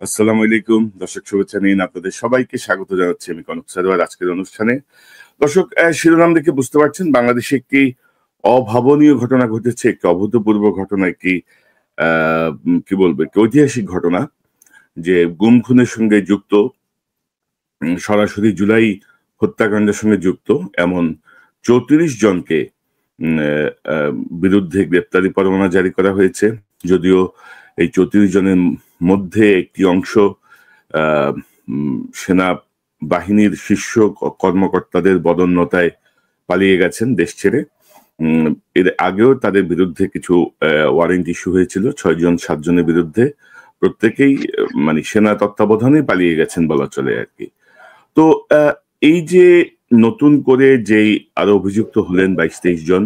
আসসালামু আলাইকুম দর্শক, শুভেচ্ছা নিন, আপনাদের সবাইকে স্বাগত জানাচ্ছি আমি কনক সারোয়ার আজকের অনুষ্ঠানে। দর্শক, শিরোনাম দেখে বুঝতে পারছেন বাংলাদেশে একটি অভাবনীয় ঘটনা ঘটেছে, একটি অভূতপূর্ব ঘটনা, একটি কি বলবো, একটি ঐতিহাসিক ঘটনা, যে গুম খুনের সঙ্গে যুক্ত, সরাসরি জুলাই হত্যাকাণ্ডের সঙ্গে যুক্ত এমন 34 জনকে বিরুদ্ধে গ্রেপ্তারি পরোয়ানা জারি করা হয়েছে। যদিও এই 34 জনের মধ্যে একটি অংশ সেনা বাহিনীর শীর্ষ কর্মকর্তাদের বদন্যতায় পালিয়ে গেছেন দেশ ছেড়ে। এর আগেও তাদের বিরুদ্ধে কিছু ওয়ারেন্ট ইস্যু হয়েছিল 6-7 জনের বিরুদ্ধে, প্রত্যেকেই মানে সেনা তত্ত্বাবধানে পালিয়ে গেছেন বলা চলে আর কি। তো এই যে নতুন করে যেই আরো অভিযুক্ত হলেন 22-23 জন,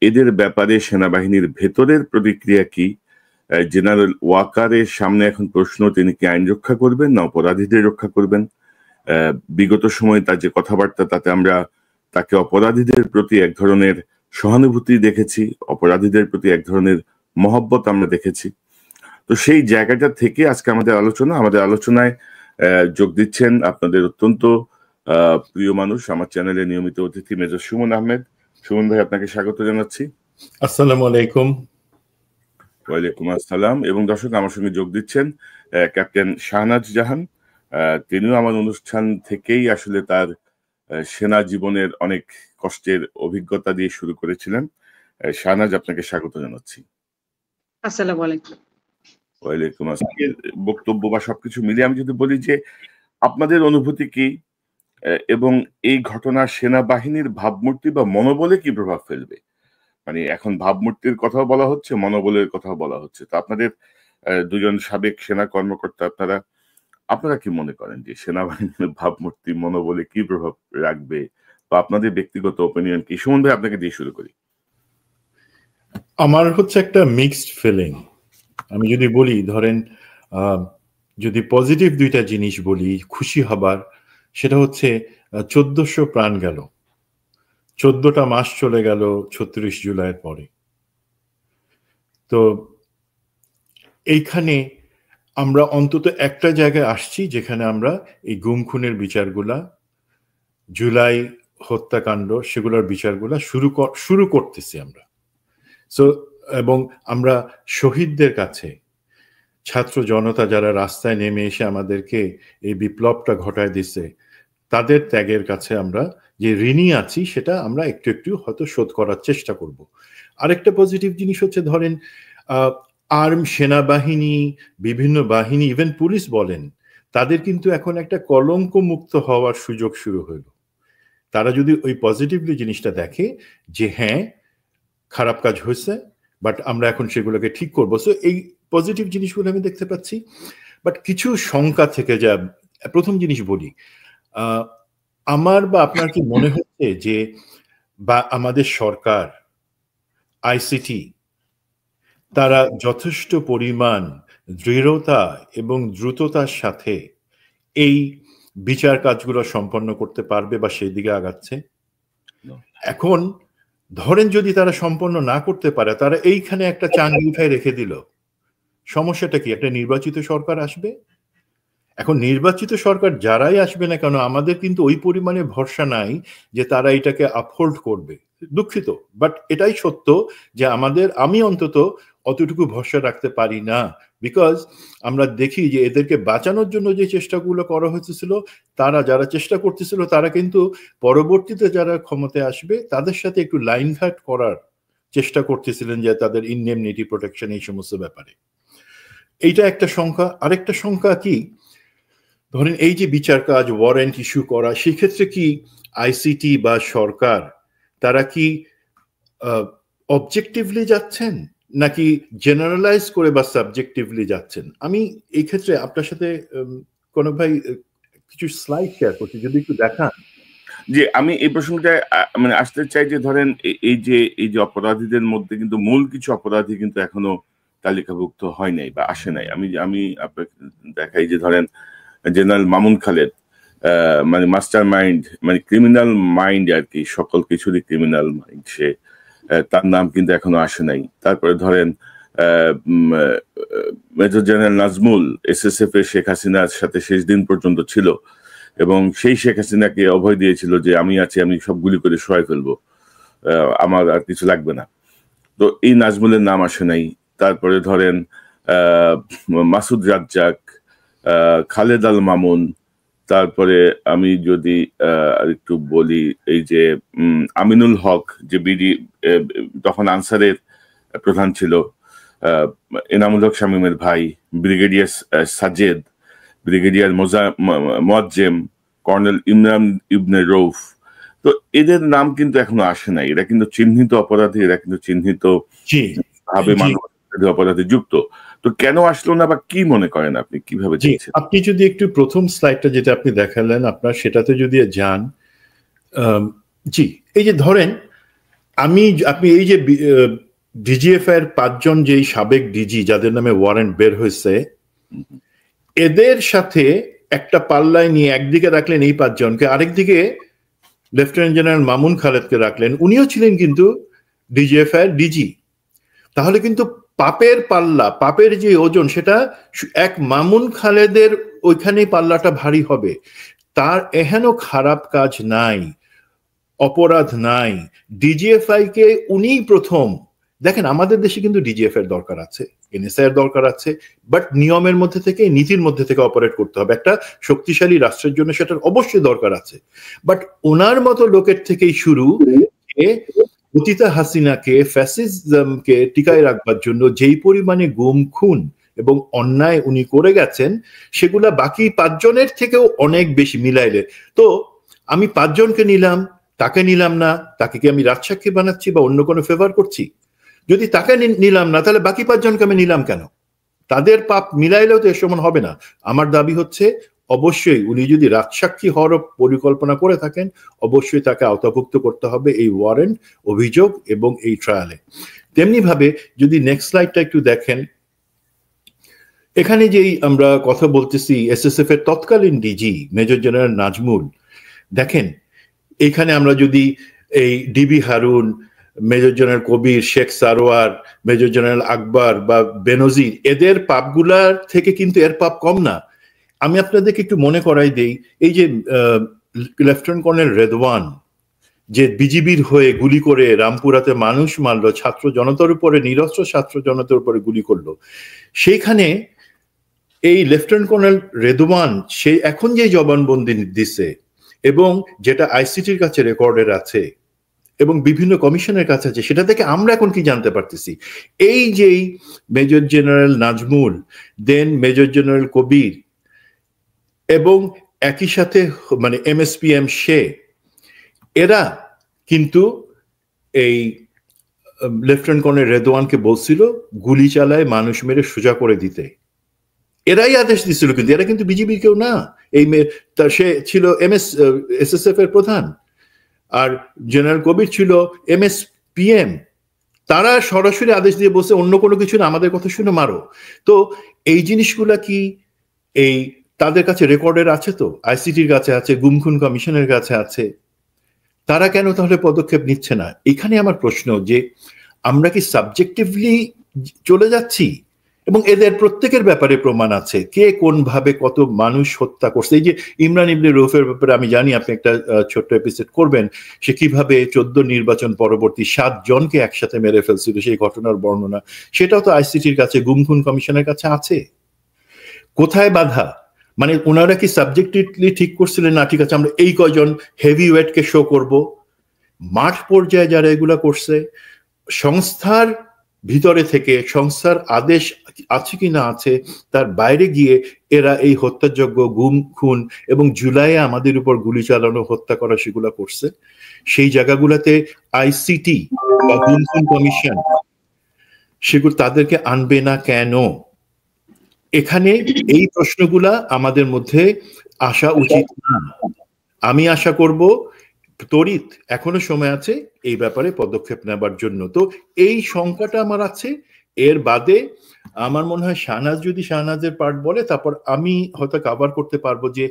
এদের ব্যাপারে সেনাবাহিনীর ভেতরের প্রতিক্রিয়া কি? জেনারেল ওয়াকারের সামনে এখন প্রশ্ন, তিনি কি আইন রক্ষা করবেন না অপরাধীদের রক্ষা করবেন? বিগত সময়ে তার যে কথাবার্তা, তাতে আমরা তাকে অপরাধীদের প্রতি এক ধরনের সহানুভূতি দেখেছি, অপরাধীদের প্রতি এক ধরনের মহব্বত আমরা দেখেছি। তো সেই জায়গাটা থেকে আজকে আমাদের আলোচনায় যোগ দিচ্ছেন আপনাদের অত্যন্ত প্রিয় মানুষ, আমার চ্যানেলে নিয়মিত অতিথি মেজর সুমন আহমেদ। সুমন ভাই, আপনাকে স্বাগত জানাচ্ছি। আসসালামু আলাইকুম। ওয়ালাইকুম আসসালাম। এবং দর্শক, আমার সঙ্গে যোগ দিচ্ছেন ক্যাপ্টেন শাহনাজ জাহান। তিনিও আমার অনুষ্ঠান থেকেই আসলে তার সেনা জীবনের অনেক কষ্টের অভিজ্ঞতা দিয়ে শুরু করেছিলেন। শাহনাজ, আপনাকে স্বাগত জানাচ্ছি। আসসালামু আলাইকুম। ওয়ালাইকুম আসসালাম। বক্তব্য বা সবকিছু মিলিয়ে আমি যদি বলি যে আপনাদের অনুভূতি কি, এবং এই ঘটনা সেনাবাহিনীর ভাবমূর্তি বা মনোবলে কি প্রভাব ফেলবে? মানে এখন ভাবমূর্তির কথাও বলা হচ্ছে, মনোবলের কথাও বলা হচ্ছে। তো আপনাদের দুজন সাবেক সেনা কর্মকর্তা, আপনারা কি মনে করেন যে সেনাবাহিনীর ভাবমূর্তি মনোবলে কি প্রভাব রাখবে, বা আপনাদের ব্যক্তিগত ওপিনিয়ন কি? সুমন ভাই, আপনাকে দিয়ে শুরু করি। আমার হচ্ছে একটা মিক্সড ফিলিং। আমি যদি বলি, ধরেন যদি পজিটিভ দুইটা জিনিস বলি খুশি হবার, সেটা হচ্ছে 1400 প্রাণ গেল, 14টা মাস চলে গেল 36 জুলাইয়ের পরে। তো এইখানে আমরা অন্তত একটা জায়গায় আসছি যেখানে আমরা এই গুম খুনের বিচারগুলা, জুলাই হত্যাকাণ্ড, সেগুলোর বিচারগুলা শুরু করতেছি আমরা। সো এবং আমরা শহীদদের কাছে, ছাত্র জনতা যারা রাস্তায় নেমে এসে আমাদেরকে এই বিপ্লবটা ঘটায় দিছে, তাদের ত্যাগের কাছে আমরা যে ঋণী আছি সেটা আমরা একটু একটু হয়তো শোধ করার চেষ্টা করব। আরেকটা পজিটিভ জিনিস হচ্ছে, ধরেন আর্ম সেনাবাহিনী, বিভিন্ন বাহিনী, ইভেন পুলিশ বলেন, তাদের কিন্তু এখন একটা কলঙ্ক মুক্ত হওয়ার সুযোগ শুরু হলো। তারা যদি ওই পজিটিভলি জিনিসটা দেখে যে হ্যাঁ, খারাপ কাজ হয়েছে, বাট আমরা এখন সেগুলোকে ঠিক করবো। সো এই পজিটিভ জিনিসগুলো আমি দেখতে পাচ্ছি। বাট কিছু শঙ্কা থেকে যা, প্রথম জিনিস বলি, আমার বা আপনার কি মনে হচ্ছে যে বা আমাদের সরকার, আইসিটি, তারা যথেষ্ট পরিমাণ দৃঢ়তা এবং দ্রুততার সাথে এই বিচার কাজগুলো সম্পন্ন করতে পারবে বা সেই দিকে আগাচ্ছে? এখন ধরেন যদি তারা সম্পন্ন না করতে পারে, তারা এইখানে একটা চাঙ্গি উঠায় রেখে দিল, সমস্যাটা কি? একটা নির্বাচিত সরকার আসবে। এখন নির্বাচিত সরকার যারাই আসবে না কেন, আমাদের কিন্তু ওই পরিমাণে ভরসা নাই যে তারা এটাকে আপহোল্ড করবে। দুঃখিত, বাট এটাই সত্য যে আমি অন্তত অতটুকু ভরসা রাখতে পারি না। বিকজ আমরা দেখি যে এদেরকে বাঁচানোর জন্য যে চেষ্টাগুলো করা হয়েছিল, তারা যারা চেষ্টা করতেছিল, তারা কিন্তু পরবর্তীতে যারা ক্ষমতায় আসবে তাদের সাথে একটু লাইন ঘাট করার চেষ্টা করতেছিলেন, যে তাদের ইনডেমনিটি প্রোটেকশন, এই সমস্ত ব্যাপারে। এইটা একটা সংখ্যা। আরেকটা সংখ্যা কি, ধরেন এই যে বিচার কাজ, ওয়ারেন্ট ইস্যু করা, সেক্ষেত্রে কি আইসিটি বা সরকার তারা কি অবজেক্টিভলি যাচ্ছেন নাকি জেনারেলাইজ করে বা সাবজেক্টিভলি যাচ্ছেন? আমি এই ক্ষেত্রে আপনার সাথে কনক ভাই কিছু স্লাইড শেয়ার করছি, যদি একটু দেখান। যে আমি এই প্রসঙ্গটায় মানে আসতে চাই যে ধরেন এই যে অপরাধীদের মধ্যে কিন্তু মূল কিছু অপরাধী কিন্তু এখনো তালিকাভুক্ত হয় নাই বা আসে নাই। আমি আপনাকে দেখাই যে ধরেন জেনারেল মামুন খালেদ, মানে মাস্টার মাইন্ড, মানে ক্রিমিনাল মাইন্ড আর কি, সকল কিছুরই ক্রিমিনাল মাইন্ড সে, তার নাম কিন্তু এখনো আসে নাই। তারপরে ধরেন মেজর জেনারেল নাজমুল এসএসএফ এর শেখ হাসিনার সাথে শেষ দিন পর্যন্ত ছিল এবং সেই শেখ হাসিনাকে অভয় দিয়েছিল যে আমি আছি, আমি সব গুলি করে সহায় ফেলবো, আমার আর কিছু লাগবে না। তো এই নাজমুলের নাম আসে নাই। তারপরে ধরেন মাসুদ রাজ্জাক, খালেদ আল মামুন, তারপরে আমি যদি আরেকটু বলি এই যে আমিনুল হক যে বিডি তখন আনসারের প্রধান ছিল, এনামুল হক শামীমের ভাই, brigadier Sajed, brigadier Moazzem, colonel Imran Ibne Rouf. তো এদের নাম কিন্তু এখনো আসে নাই। এরা কিন্তু চিহ্নিত অপরাধী, এরা কিন্তু চিহ্নিত ভাবে মানবাধিকার অপরাধে যুক্ত। তো কেন আসলো না বা কি মনে করেন আপনি, কিভাবে দেখছেন? আপনি যদি একটু প্রথম স্লাইডটা যেটা আপনি দেখালেন আপনার সেটাতে যদি যান, জি এই যে ধরেন আপনি এই যে ডিজিএফ এর 5 জন যেই সাবেক ডিজি যাদের নামে ওয়ারেন্ট বের হয়েছে, এদের সাথে একটা পাল্লায় নিয়ে একদিকে রাখলেন এই 5 জনকে, আরেকদিকে লেফটেন্যান্ট জেনারেল মামুন খালেদকে রাখলেন, উনিও ছিলেন কিন্তু ডিজিএফ এর ডিজি। তাহলে কিন্তু পাপের পাল্লা, পাপের যে ওজন সেটা এক মামুন খালেদের ওইখানেই পাল্লাটা ভারী হবে। তার এহেন খারাপ কাজ নাই, অপরাধ নাই। ডিজিএফআই কে উনিই প্রথম, দেখেন আমাদের দেশে কিন্তু ডিজিএফ এর দরকার আছে, এনএসআই এর দরকার আছে, বাট নিয়মের মধ্যে থেকে, নীতির মধ্যে থেকে অপারেট করতে হবে। একটা শক্তিশালী রাষ্ট্রের জন্য সেটার অবশ্যই দরকার আছে, বাট ওনার মতো লোকের থেকেই শুরু অতীতা হাসিনাকে, ফ্যাসিজমকে টিকায় রাখবার জন্য যেই পরিমাণে গুম খুন এবং অন্যায় উনি করে গেছেন সেগুলা বাকি 5 জনের থেকেও অনেক বেশি মিলাইলে। তো আমি 5 জনকে নিলাম, তাকে নিলাম না, তাকে কি আমি রাজসাক্ষী বানাচ্ছি বা অন্য কোনো ফেভার করছি? যদি তাকে নিলাম না তাহলে বাকি 5 জনকে আমি নিলাম কেন? তাদের পাপ মিলাইলেও তো এর সমান হবে না। আমার দাবি হচ্ছে অবশ্যই উনি যদি রাজসাক্ষী হওয়ার পরিকল্পনা করে থাকেন অবশ্যই তাকে আওতাভুক্ত করতে হবে এই ওয়ারেন্ট, অভিযোগ এবং এই ট্রায়ালে। তেমনি ভাবে যদি নেক্সট স্লাইডটা একটু দেখেন, এখানে যেই আমরা কথা বলতেছি এসএসএফ এর তৎকালীন ডিজি মেজর জেনারেল নাজমুল, দেখেন এখানে আমরা যদি এই ডিবি হারুন, মেজর জেনারেল কবির, শেখ সারোয়ার, মেজর জেনারেল আকবর বা বেনজির, এদের পাপগুলার থেকে কিন্তু এর পাপ কম না। আমি আপনাদেরকে একটু মনে করাই দেই, এই যে লেফটেন্যান্ট কর্নেল রেদওয়ান যে বিজিবির হয়ে গুলি করে রামপুরাতে মানুষ মারলো, ছাত্র জনতার উপরে, নিরস্ত্র ছাত্র জনতার উপরে গুলি করলো, সেইখানে এই লেফটেন্যান্ট কর্নেল রেদওয়ান সে এখন যে জবানবন্দি দিছে এবং যেটা আইসিটির কাছে রেকর্ডের আছে এবং বিভিন্ন কমিশনের কাছে আছে, সেটা থেকে আমরা এখন কি জানতে পারতেছি, এই যেই মেজর জেনারেল নাজমুল, দেন মেজর জেনারেল কবির এবং একই সাথে মানে এমএসপিএম সে, এরা কিন্তু এই লেফটেন্যান্ট কর্নেল রেদওয়ানকে বলছিল গুলি চালায় মানুষ মেরে সোজা করে দিতে। এরাই আদেশ দিছিল, কিন্তু এরা কিন্তু বিজিবি কেউ না। এই সে ছিল এসএসএফ এর প্রধান, আর জেনারেল কবির ছিল এমএসপিএম। তারা সরাসরি আদেশ দিয়ে বলছে অন্য কোনো কিছু না, আমাদের কথা শুনে মারো। তো এই জিনিসগুলা কি এই তাদের কাছে রেকর্ডের আছে? তো আইসিটির কাছে আছে, গুম খুন কমিশনের কাছে আছে। তারা কেন তাহলে পদক্ষেপ নিচ্ছে না? এখানে আমার প্রশ্ন যে আমরা কি সাবজেক্টিভলি চলে যাচ্ছি? এবং এদের প্রত্যেকের ব্যাপারে প্রমাণ আছে কে কোন ভাবে কত মানুষ হত্যা করছে। এই যে ইমরান ইবনে রৌফের ব্যাপারে আমি জানি আপনি একটা ছোট্ট এপিসোড করবেন, সে কিভাবে 14 নির্বাচন পরবর্তী 7 জনকে একসাথে মেরে ফেলছিল, সেই ঘটনার বর্ণনা, সেটাও তো আইসিটির কাছে, গুম খুন কমিশনের কাছে আছে। কোথায় বাধা? মানে ওনারা কি সাবজেক্টিভলি ঠিক করছিলেন না ঠিক আছে আমরা এই কয়জন হেভি ওয়েটকে শো করব? মাঠ পর্যায়ে যারা এগুলা করছে, সংস্থার ভিতরে থেকে, সংস্থার আদেশ আছে কি না আছে তার বাইরে গিয়ে এরা এই হত্যাযজ্ঞ, গুম খুন এবং জুলাইয়ে আমাদের উপর গুলি চালানো, হত্যা করা সেগুলা করছে। সেই জায়গাগুলোতে আইসিটি বা গুম খুন কমিশন সেগুলো তাদেরকে আনবে না কেন? এখানে এই প্রশ্নগুলা আমাদের মধ্যে আসা উচিত না। আমি আশা করব তড়িৎ এখনো সময় আছে এই ব্যাপারে পদক্ষেপ নেবার জন্য। তো এই শঙ্কাটা আমার আছে। এর বাদে আমার মনে হয় শাহনাজ যদি শাহনাজের পার্ট বলে তারপর আমি হয়তো কভার করতে পারবো যে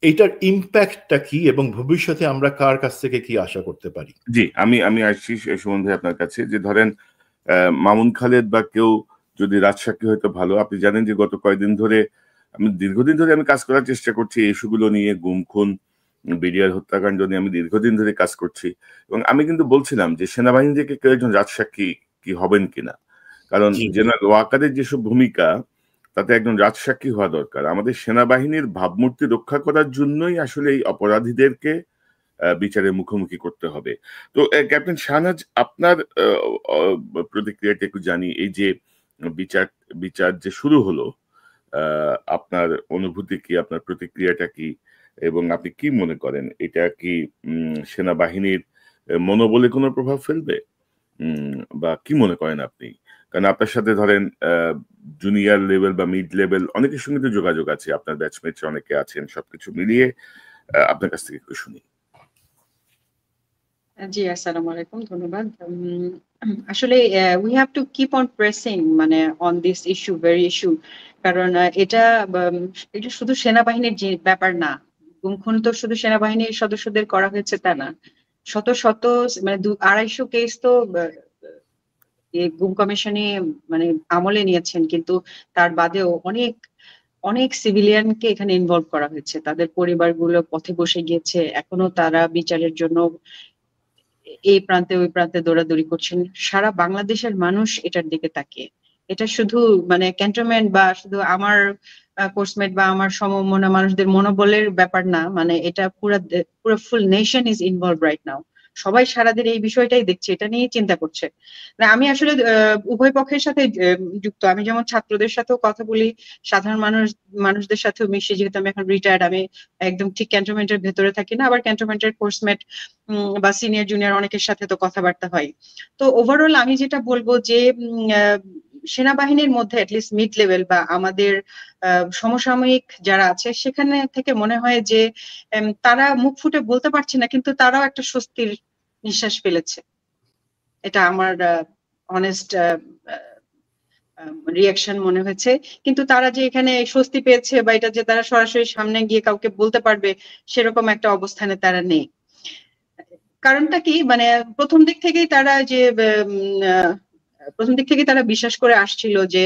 এইটার ইম্প্যাক্টটা কি এবং ভবিষ্যতে আমরা কার কাছ থেকে কি আশা করতে পারি। জি, আমি আসছি এ সম্বন্ধে আপনার কাছে। যে ধরেন মামুন খালেদ বা কেউ যদি রাজসাক্ষী হয়তো ভালো। আপনি জানেন যে গত কয়েকদিন ধরে দীর্ঘদিন ধরে আমি কাজ করার চেষ্টা করছি এই ইস্যুগুলো নিয়ে, গুম খুন, বিডিআর হত্যাকাণ্ড নিয়ে আমি দীর্ঘদিন ধরে কাজ করছি, এবং আমি কিন্তু বলছিলাম যে সেনাবাহিনী থেকে কেউ একজন রাজসাক্ষী কি হবেন কিনা, কারণ জেনারেল ওয়াকারের যেসব ভূমিকা তাতে একজন রাজসাক্ষী হওয়া দরকার। আমাদের সেনাবাহিনীর ভাবমূর্তি রক্ষা করার জন্যই আসলে এই অপরাধীদেরকে বিচারের মুখোমুখি করতে হবে। তো ক্যাপ্টেন শাহনাজ, আপনার প্রতিক্রিয়াটা একটু জানি। এই যে বিচার যে শুরু হলো, আপনার অনুভূতি কি, আপনার প্রতিক্রিয়াটা কি, এবং আপনি কি মনে করেন এটা কি সেনাবাহিনীর মনোবলে কোনো প্রভাব ফেলবে, বা কি মনে করেন আপনি? কারণ আপনার সাথে ধরেন জুনিয়র লেভেল বা মিড লেভেল অনেকের সঙ্গে তো যোগাযোগ আছে, আপনার ব্যাচমেট অনেকে আছেন, সবকিছু মিলিয়ে আপনার কাছ থেকে একটু শুনি। জি, আসসালামু আলাইকুম, ধন্যবাদ। আসলে we have to keep on pressing মানে on this issue, very issue, কারণ এটা শুধু সেনাবাহিনীর যে ব্যাপার না। গুম খুন তো শুধু সেনাবাহিনীর সদস্যদের করা হয়েছে তা না, শত শত মানে 200-250 কেস তো গুম কমিশনে মানে আমলে নিয়েছেন, কিন্তু তার বাদেও অনেক অনেক সিভিলিয়ানকে এখানে ইনভলভ করা হয়েছে। তাদের পরিবারগুলো পথে বসে গিয়েছে, এখনো তারা বিচারের জন্য এই প্রান্তে ওই প্রান্তে দৌড়াদৌড়ি করছেন। সারা বাংলাদেশের মানুষ এটার দিকে তাকিয়ে। এটা শুধু মানে ক্যান্টনমেন্ট বা শুধু আমার কোর্সমেট বা আমার সমমনা মানুষদের মনোবলের ব্যাপার না, মানে এটা পুরো full nation is involve right now. সবাই সারাদিন এই বিষয়টাই দেখছে, এটা নিয়ে চিন্তা করছে। না, আমি আসলে উভয় পক্ষের সাথে যুক্ত। আমি যেমন ছাত্রদের সাথেও কথা বলি, সাধারণ মানুষদের সাথেও মিশি। যেহেতু আমি এখন রিটায়ার্ড, আমি একদম ঠিক ক্যান্টনমেন্টের ভেতরে থাকি না, আবার ক্যান্টনমেন্টের কোর্সমেট বা সিনিয়র জুনিয়র অনেকের সাথে তো কথাবার্তা হয়। তো ওভারঅল আমি যেটা বলবো যে সেনাবাহিনীর মধ্যে অ্যাটলিস্ট মিড লেভেল বা আমাদের সমসাময়িক যারা আছে সেখানে থেকে মনে হয় যে তারা মুখ ফুটে বলতে পারছে না, কিন্তু তারাও একটা স্বস্তির নিঃশ্বাস ফেলেছে। এটা আমার অনেস্ট রিয়াকশন মনে হয়েছে। কিন্তু তারা যে এখানে স্বস্তি পেয়েছে বা এটা যে তারা সরাসরি সামনে গিয়ে কাউকে বলতে পারবে, সেরকম একটা অবস্থানে তারা নেই। কারণটা কি, মানে প্রথম দিক থেকেই তারা বিশ্বাস করে আসছিল যে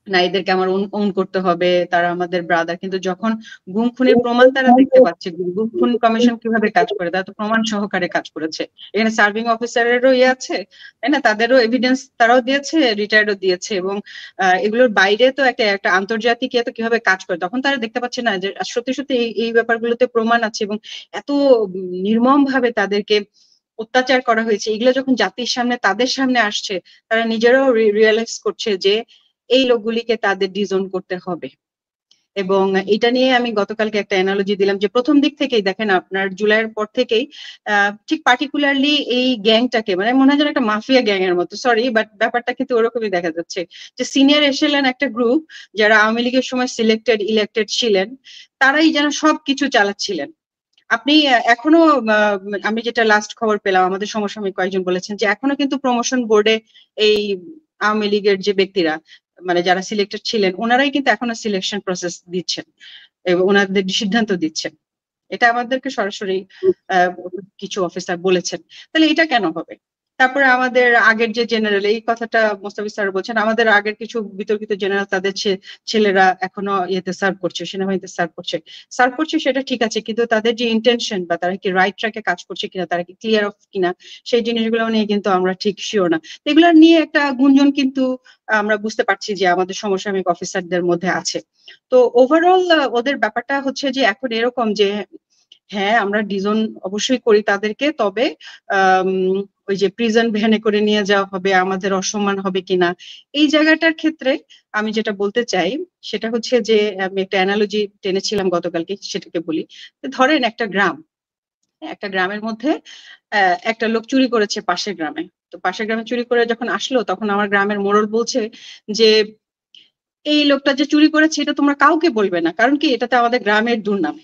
না, এদেরকে আমার ওন করতে হবে, তারা আমাদের ব্রাদার। কিন্তু যখন গুম খুনের প্রমাণ তারা দেখতে পাচ্ছে, গুম খুন কমিশন কিভাবে কাজ করে, তারা তো প্রমাণ সহকারে কাজ করেছে। এখানে সার্ভিং অফিসারেরও আছে, তাই না, তাদেরও এভিডেন্স তারাও দিয়েছে, রিটায়ার্ডও দিয়েছে, এবং এগুলোর বাইরে তো একটা আন্তর্জাতিক তো কিভাবে কাজ করে, তখন তারা দেখতে পাচ্ছে না যে সত্যি সত্যি এই ব্যাপারগুলোতে প্রমাণ আছে, এবং এত নির্মম ভাবে তাদেরকে অত্যাচার করা হয়েছে। এগুলো যখন জাতির সামনে তাদের সামনে আসছে, তারা নিজেরাও রিয়েলাইজ করছে যে এই লোকগুলিকে তাদের ডিজোন করতে হবে। এবং এটা নিয়ে আমি গতকালকে একটা অ্যানালজি দিলাম যে প্রথম দিক থেকেই দেখেন, আপনার জুলাইয়ের পর থেকেই ঠিক পার্টিকুলারলি এই গ্যাংটাকে মানে মনে হয় যেন একটা মাফিয়া গ্যাং এর মতো, সরি বাট ব্যাপারটা কিন্তু ওরকমই দেখা যাচ্ছে যে সিনিয়র এসেলেন একটা গ্রুপ যারা আওয়ামী লীগের সময় ইলেক্টেড ছিলেন, তারাই যেন সবকিছু চালাচ্ছিলেন। আপনি এখনো আমি যেটা লাস্ট খবর পেলাম, আমাদের সমসাময়িক কয়েকজন বলেছেন যে এখনো কিন্তু প্রমোশন বোর্ডে এই আওয়ামী লীগের যে ব্যক্তিরা মানে যারা সিলেক্টেড ছিলেন, ওনারাই কিন্তু এখনো সিলেকশন প্রসেস দিচ্ছেন এবং ওনাদের সিদ্ধান্ত দিচ্ছেন। এটা আমাদেরকে সরাসরি কিছু অফিসার বলেছেন। তাহলে এটা কেন হবে? তারপরে আমাদের আগের যে জেনারেল, এই কথাটা মোস্তাফিজ স্যার বলছেন, আমাদের আগের কিছু বিতর্কিত জেনারেল তাদের ছেলেরা এখনো ইয়েতে সার্ভ করছে, সেনাবাহিনীতে সার্ভ করছে, সেটা ঠিক আছে, কিন্তু তাদের যে ইন্টেনশন বা তারা কি রাইট ট্র্যাকে কাজ করছে কিনা, তারা কি ক্লিয়ার অফ কিনা, সেই জিনিসগুলো নিয়ে কিন্তু আমরা ঠিক শিওর না। এগুলো নিয়ে একটা গুঞ্জন কিন্তু আমরা বুঝতে পারছি যে আমাদের সমসাময়িক অফিসারদের মধ্যে আছে। তো ওভারঅল ওদের ব্যাপারটা হচ্ছে যে এখন এরকম যে হ্যাঁ, আমরা ডিজন অবশ্যই করি তাদেরকে, তবে ওই যে প্রিজন ভ্যানে করে নিয়ে যাওয়া হবে, আমাদের অসম্মান হবে কিনা, এই জায়গাটার ক্ষেত্রে আমি যেটা বলতে চাই সেটা হচ্ছে যে আমি একটা অ্যানালজি টেনেছিলাম গতকালকে, সেটাকে বলি। ধরেন একটা গ্রামের মধ্যে একটা লোক চুরি করেছে পাশের গ্রামে। তো পাশের গ্রামে চুরি করে যখন আসলো, তখন আমার গ্রামের মোড়ল বলছে যে এই লোকটা যে চুরি করেছে এটা তোমরা কাউকে বলবে না, কারণ কি এটাতে আমাদের গ্রামের দুর্নাম।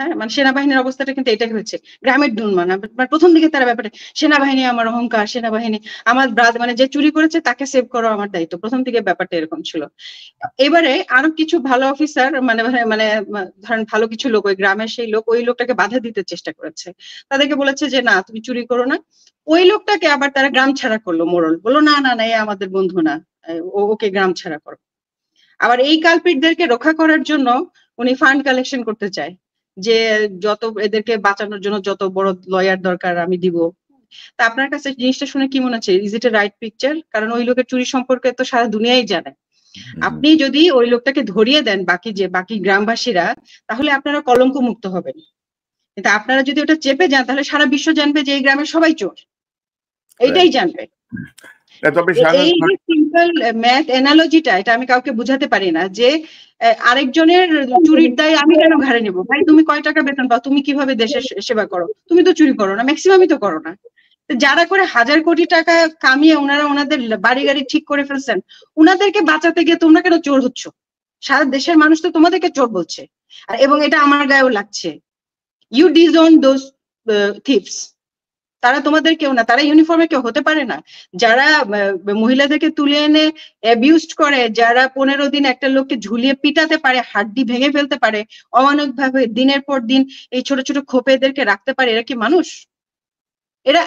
হ্যাঁ, মানে সেনাবাহিনীর অবস্থাটা কিন্তু এটাই হয়েছে, গ্রামের দুর্মান। প্রথম দিকে তারা ব্যাপারে সেনাবাহিনী আমার অহংকার, সেনাবাহিনী আমার মানে যে চুরি করেছে তাকে সেভ করা আমার দায়িত্ব, প্রথম দিকে ব্যাপারটা এরকম ছিল। এবারে আরো কিছু ভালো অফিসার মানে মানে ধরেন ভালো কিছু লোক, ওই গ্রামের সেই লোক ওই লোকটাকে বাধা দিতে চেষ্টা করেছে, তাদেরকে বলেছে যে না তুমি চুরি করো না। ওই লোকটাকে আবার তারা গ্রাম ছাড়া করলো, মোড়ল বললো না না না এ আমাদের বন্ধু না, ওকে গ্রাম ছাড়া করো। আবার এই কালপিটদেরকে রক্ষা করার জন্য উনি ফান্ড কালেকশন করতে চায়, যে যত এদেরকে বাঁচানোর জন্য যত বড় লয়ার দরকার আমি দিব। তা আপনার কাছে জিনিসটা শুনে কি মনে হচ্ছে, is it A right picture? কারণ ওই লোকের চুরি সম্পর্কে তো সারা দুনিয়াই জানে। আপনি যদি ওই লোকটাকে ধরিয়ে দেন বাকি গ্রামবাসীরা, তাহলে আপনারা কলঙ্ক মুক্ত হবেন। কিন্তু আপনারা যদি ওটা চেপে যান তাহলে সারা বিশ্ব জানবে যে এই গ্রামের সবাই চোর, এইটাই জানবে। এই যে সিম্পল ম্যাথ অ্যানালজিটা, এটা আমি কাউকে বুঝাতে পারি না যে আরেকজনের চুরির দায় আমি কেন ঘাড়ে নেবো। ভাই তুমি কয় টাকা বেতন পাও, তুমি কিভাবে দেশের সেবা করো, তুমি তো চুরি করো না, ম্যাক্সিমামই তো করো না। যারা করে 1000 কোটি টাকা কামিয়ে ওনারা ওনাদের বাড়ি গাড়ি ঠিক করে ফেলছেন, ওনাদেরকে বাঁচাতে গিয়ে তোমরা কেন চোর হচ্ছ? সারা দেশের মানুষ তো তোমাদেরকে চোর বলছে, এবং এটা আমার গায়েও লাগছে। You disown those thieves. তারা তোমাদের কেউ না, তারা ইউনিফর্মে কেউ হতে পারে না। যারা মহিলাদেরকে তুলে এনে অ্যাবিউজড করে, যারা 15 দিন একটা লোককে ঝুলিয়ে পিটাতে পারে, হাড্ডি ভেঙে ফেলতে পারে, অমানবিক ভাবে দিনের পর দিন এই ছোট ছোট খোপেদেরকে রাখতে পারে, এরা কি মানুষ? এরা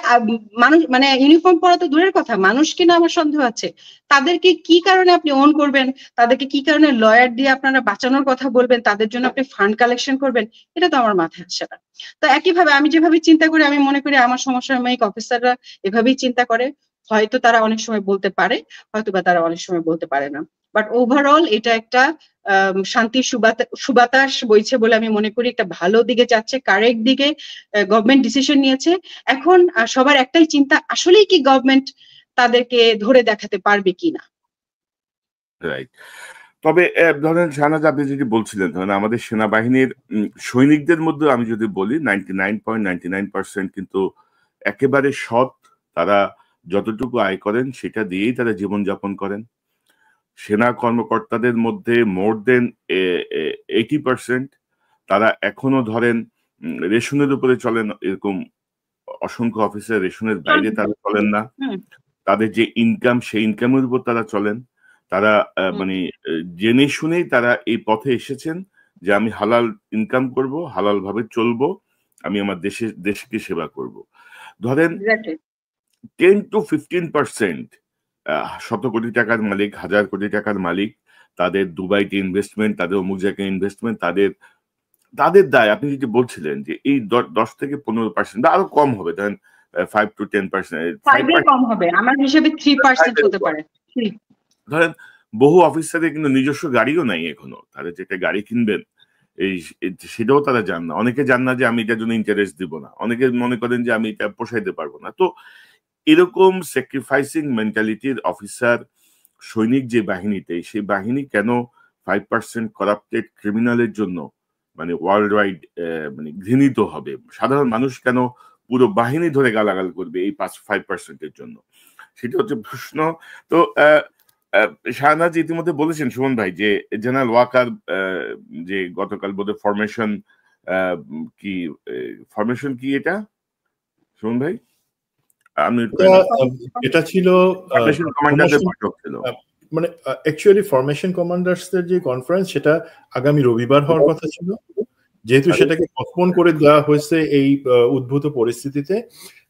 মানুষ মানে ইউনিফর্ম পরা তো দূরের কথা, মানুষ কিনা আমার সন্দেহ আছে। তাদেরকে কি কারণে আপনি অন করবেন, তাদেরকে কি কারণে লয়ার দিয়ে আপনারা বাঁচানোর কথা বলবেন, তাদের জন্য আপনি ফান্ড কালেকশন করবেন, এটা তো আমার মাথায় আসছে না। তো একইভাবে আমি যেভাবে চিন্তা করি, আমি মনে করি আমার সমসাময়িক অফিসাররা এভাবেই চিন্তা করে। হয়তো তারা অনেক সময় বলতে পারে, হয়তো বা তারা অনেক সময় বলতে পারে না, বাট ওভারঅল এটা একটা শান্তির সুবাতাস বইছে বলে আমি মনে করি। একটা ভালো দিকে যাচ্ছে, কারেক্ট দিকে গভর্নমেন্ট ডিসিশন নিয়েছে। এখন সবার একটাই চিন্তা, আসলেই কি গভর্নমেন্ট তাদেরকে ধরে দেখাতে পারবে কিনা। রাইট। তবে ধরেন শাহনাজ, আপনি যদি বলছিলেন ধরেন আমাদের সেনাবাহিনীর সৈনিকদের মধ্যে আমি যদি বলি 99.99% কিন্তু একেবারে সৎ। তারা যতটুকু আয় করেন সেটা দিয়েই তারা জীবনযাপন করেন। সেনা কর্মকর্তাদের মধ্যে মোর দেন 80% তারা এখনো ধরেন রেশনের উপরে চলেন। এরকম অসংখ্য অফিসার রেশনের বাইরে তারা চলেন না। তাদের যে ইনকাম সেই ইনকামের উপর তারা চলেন। তারা মানে জেনে শুনেই তারা এই পথে এসেছেন যে আমি হালাল ইনকাম করব, হালাল ভাবে চলবো, আমি আমার দেশকে সেবা করব। ধরেন 10 to 15% 100 কোটি টাকার মালিক, 1000 কোটি টাকার মালিক, তাদের দুবাইতে ইনভেস্টমেন্ট, তাদের অমুক জায়গায় ইনভেস্টমেন্ট, তাদের দায়। আপনি যদি বলছিলেন যে এই 10 থেকে 15% বা আরো কম হবে, ধরেন 5 to 10%, কম হবে, আমার হিসেবে 3% হতে পারে। ধরেন বহু অফিসারের কিন্তু নিজস্ব গাড়িও নাই এখনো, তাদের যেটা গাড়ি কিনবেন এই সেটাও তারা জান না। অনেকে জান না যে আমি এটার জন্য ইন্টারেস্ট দিব না, অনেকে মনে করেন যে আমি এটা পোষাইতে পারবো না। তো এরকম স্যাক্রিফাইসিং মেন্টালিটির অফিসার সৈনিক যে বাহিনীতে, সেই বাহিনী কেন 5% করাপ্টেড ক্রিমিনালের জন্য মানে ওয়ার্ল্ড ওয়াইড মানে ঘৃণিত হবে? সাধারণ মানুষ কেন পুরো বাহিনী ধরে গালাগাল করবে এই 5% জন্য? সেটা হচ্ছে প্রশ্ন। তো শাহনাজ ইতিমধ্যে বলেছেন সুমন ভাই যে জেনারেল ওয়াকার যে গতকাল বোধহয় ফরমেশন কি এটা সুমন ভাই? এটা ছিল মানে অ্যাকচুয়ালি ফরমেশন কমান্ডার্সদের যে কনফারেন্স, সেটা আগামী রবিবার হওয়ার কথা ছিল, যেহেতু সেটাকে পোস্টপোন করে দেওয়া হয়েছে এই উদ্ভূত পরিস্থিতিতে।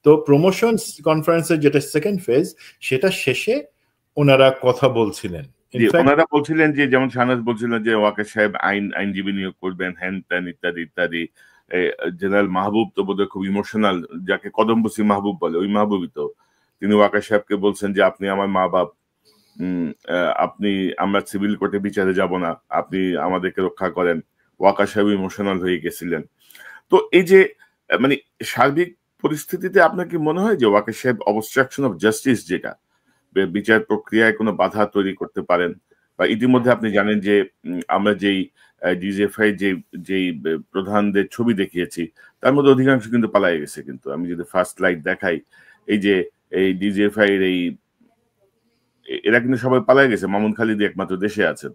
তো প্রমোশন কনফারেন্সের যেটা সেকেন্ড ফেজ, সেটা শেষে ওনারা কথা বলছিলেন। ওনারা বলছিলেন যে, যেমন শাহনাজ বলছিলেন যে ওয়াকার সাহেব আইনজীবী নিয়োগ করবেন, হ্যান ত্যান ইত্যাদি ইত্যাদি। জেনারেল মাহবুব তো বোধহয় খুব ইমোশনাল, যাকে কদমবসি মাহবুব বলে, ওই মাহবুবই তো। তিনি ওয়াকার সাহেবকে বলছেন যে আপনি আমার মা বাপ, আমরা সিভিল কোর্টে বিচারে যাব না, আপনি আমাদেরকে রক্ষা করেন। ওয়াকার সাহেব ইমোশনাল হয়ে গেছিলেন। তো এই যে মানে সার্বিক পরিস্থিতিতে আপনার কি মনে হয় যে ওয়াকার সাহেব অবস্ট্রাকশন অফ জাস্টিস, যেটা বিচার প্রক্রিয়ায় কোনো বাধা তৈরি করতে পারেন? বা ইতিমধ্যে আপনি জানেন যে আমরা যেই ডিজিএফআই যেই প্রধানদের ছবি দেখিয়েছি, তার মধ্যে অধিকাংশ কিন্তু পালাই গেছে। কিন্তু আমি যদি ফার্স্ট লাইট দেখাই, এই যে এই ডিজিএফআই এরা কিন্তু সবাই পালাই গেছে, মামুন খালিদ একমাত্র দেশে আছেন।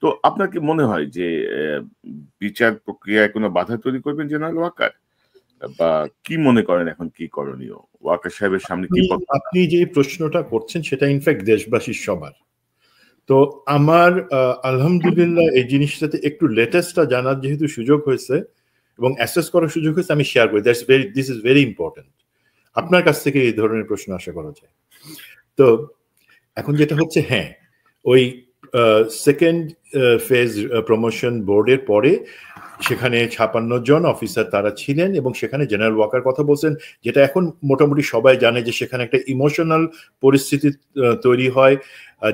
তো আপনার কি মনে হয় যে বিচার প্রক্রিয়ায় কোনো বাধা তৈরি করবেন জেনারেল ওয়াকার, বা কি মনে করেন এখন কি করণীয়? ওয়াকার সাহেবের সামনে কি আপনি যে প্রশ্নটা করছেন সেটা ইনফ্যাক্ট দেশবাসীর সবার। তো আমার আলহামদুলিল্লাহ এই জিনিসটাতে একটু লেটেস্টটা জানার যেহেতু সুযোগ হয়েছে এবং অ্যাসেস করার সুযোগ হয়েছে, আমি শেয়ার করি। This is very important. আপনার কাছ থেকে এই ধরনের প্রশ্ন আশা করা যায়। তো এখন যেটা হচ্ছে, হ্যাঁ, ওই সেকেন্ড ফেজ প্রমোশন বোর্ডের পরে সেখানে 56 জন অফিসার তারা ছিলেন এবং সেখানে জেনারেল ওয়াকার কথা বলছেন, যেটা এখন মোটামুটি সবাই জানে যে সেখানে একটা ইমোশনাল পরিস্থিতি তৈরি হয়,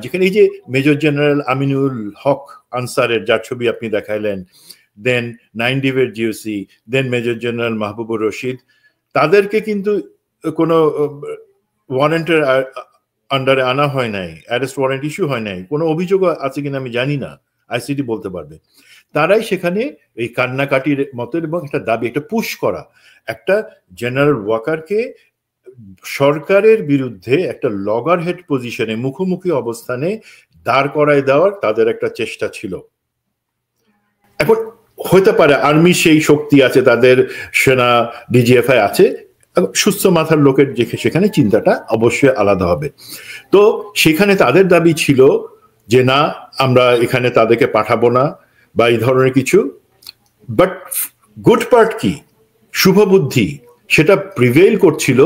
যেখানে এই যে মেজর জেনারেল আমিনুল হক আনসারের যার ছবি আপনি দেখাইলেন, দেন 9 ডিভের জিওসি, দেন মেজর জেনারেল মাহবুবুর রশিদ, তাদেরকে কিন্তু কোনো ওয়ারেন্টের আন্ডারে আনা হয় নাই, অ্যারেস্ট ওয়ারেন্ট ইস্যু হয় নাই, কোনো অভিযোগ আছে কিনা আমি জানি না, আইসিটি বলতে পারবে। তারাই সেখানে এই কান্নাকাটির মতো এবং একটা দাবি, একটা পুশ করা, একটা জেনারেল ওয়াকারকে সরকারের বিরুদ্ধে একটা লগার হেড পজিশনে মুখোমুখি অবস্থানে দাঁড় করায় দেওয়ার তাদের একটা চেষ্টা ছিল। এখন হতে পারে আর্মি সেই শক্তি আছে, তাদের সেনা ডিজিএফআই আছে, সুস্থ মাথার লোকের যে সেখানে চিন্তাটা অবশ্যই আলাদা হবে। তো সেখানে তাদের দাবি ছিল যে না, আমরা এখানে তাদেরকে পাঠাবো না বা এই ধরনের কিছু। বাট গুড পার্ট কি, শুভবুদ্ধি, সেটা প্রিভেইল করছিল।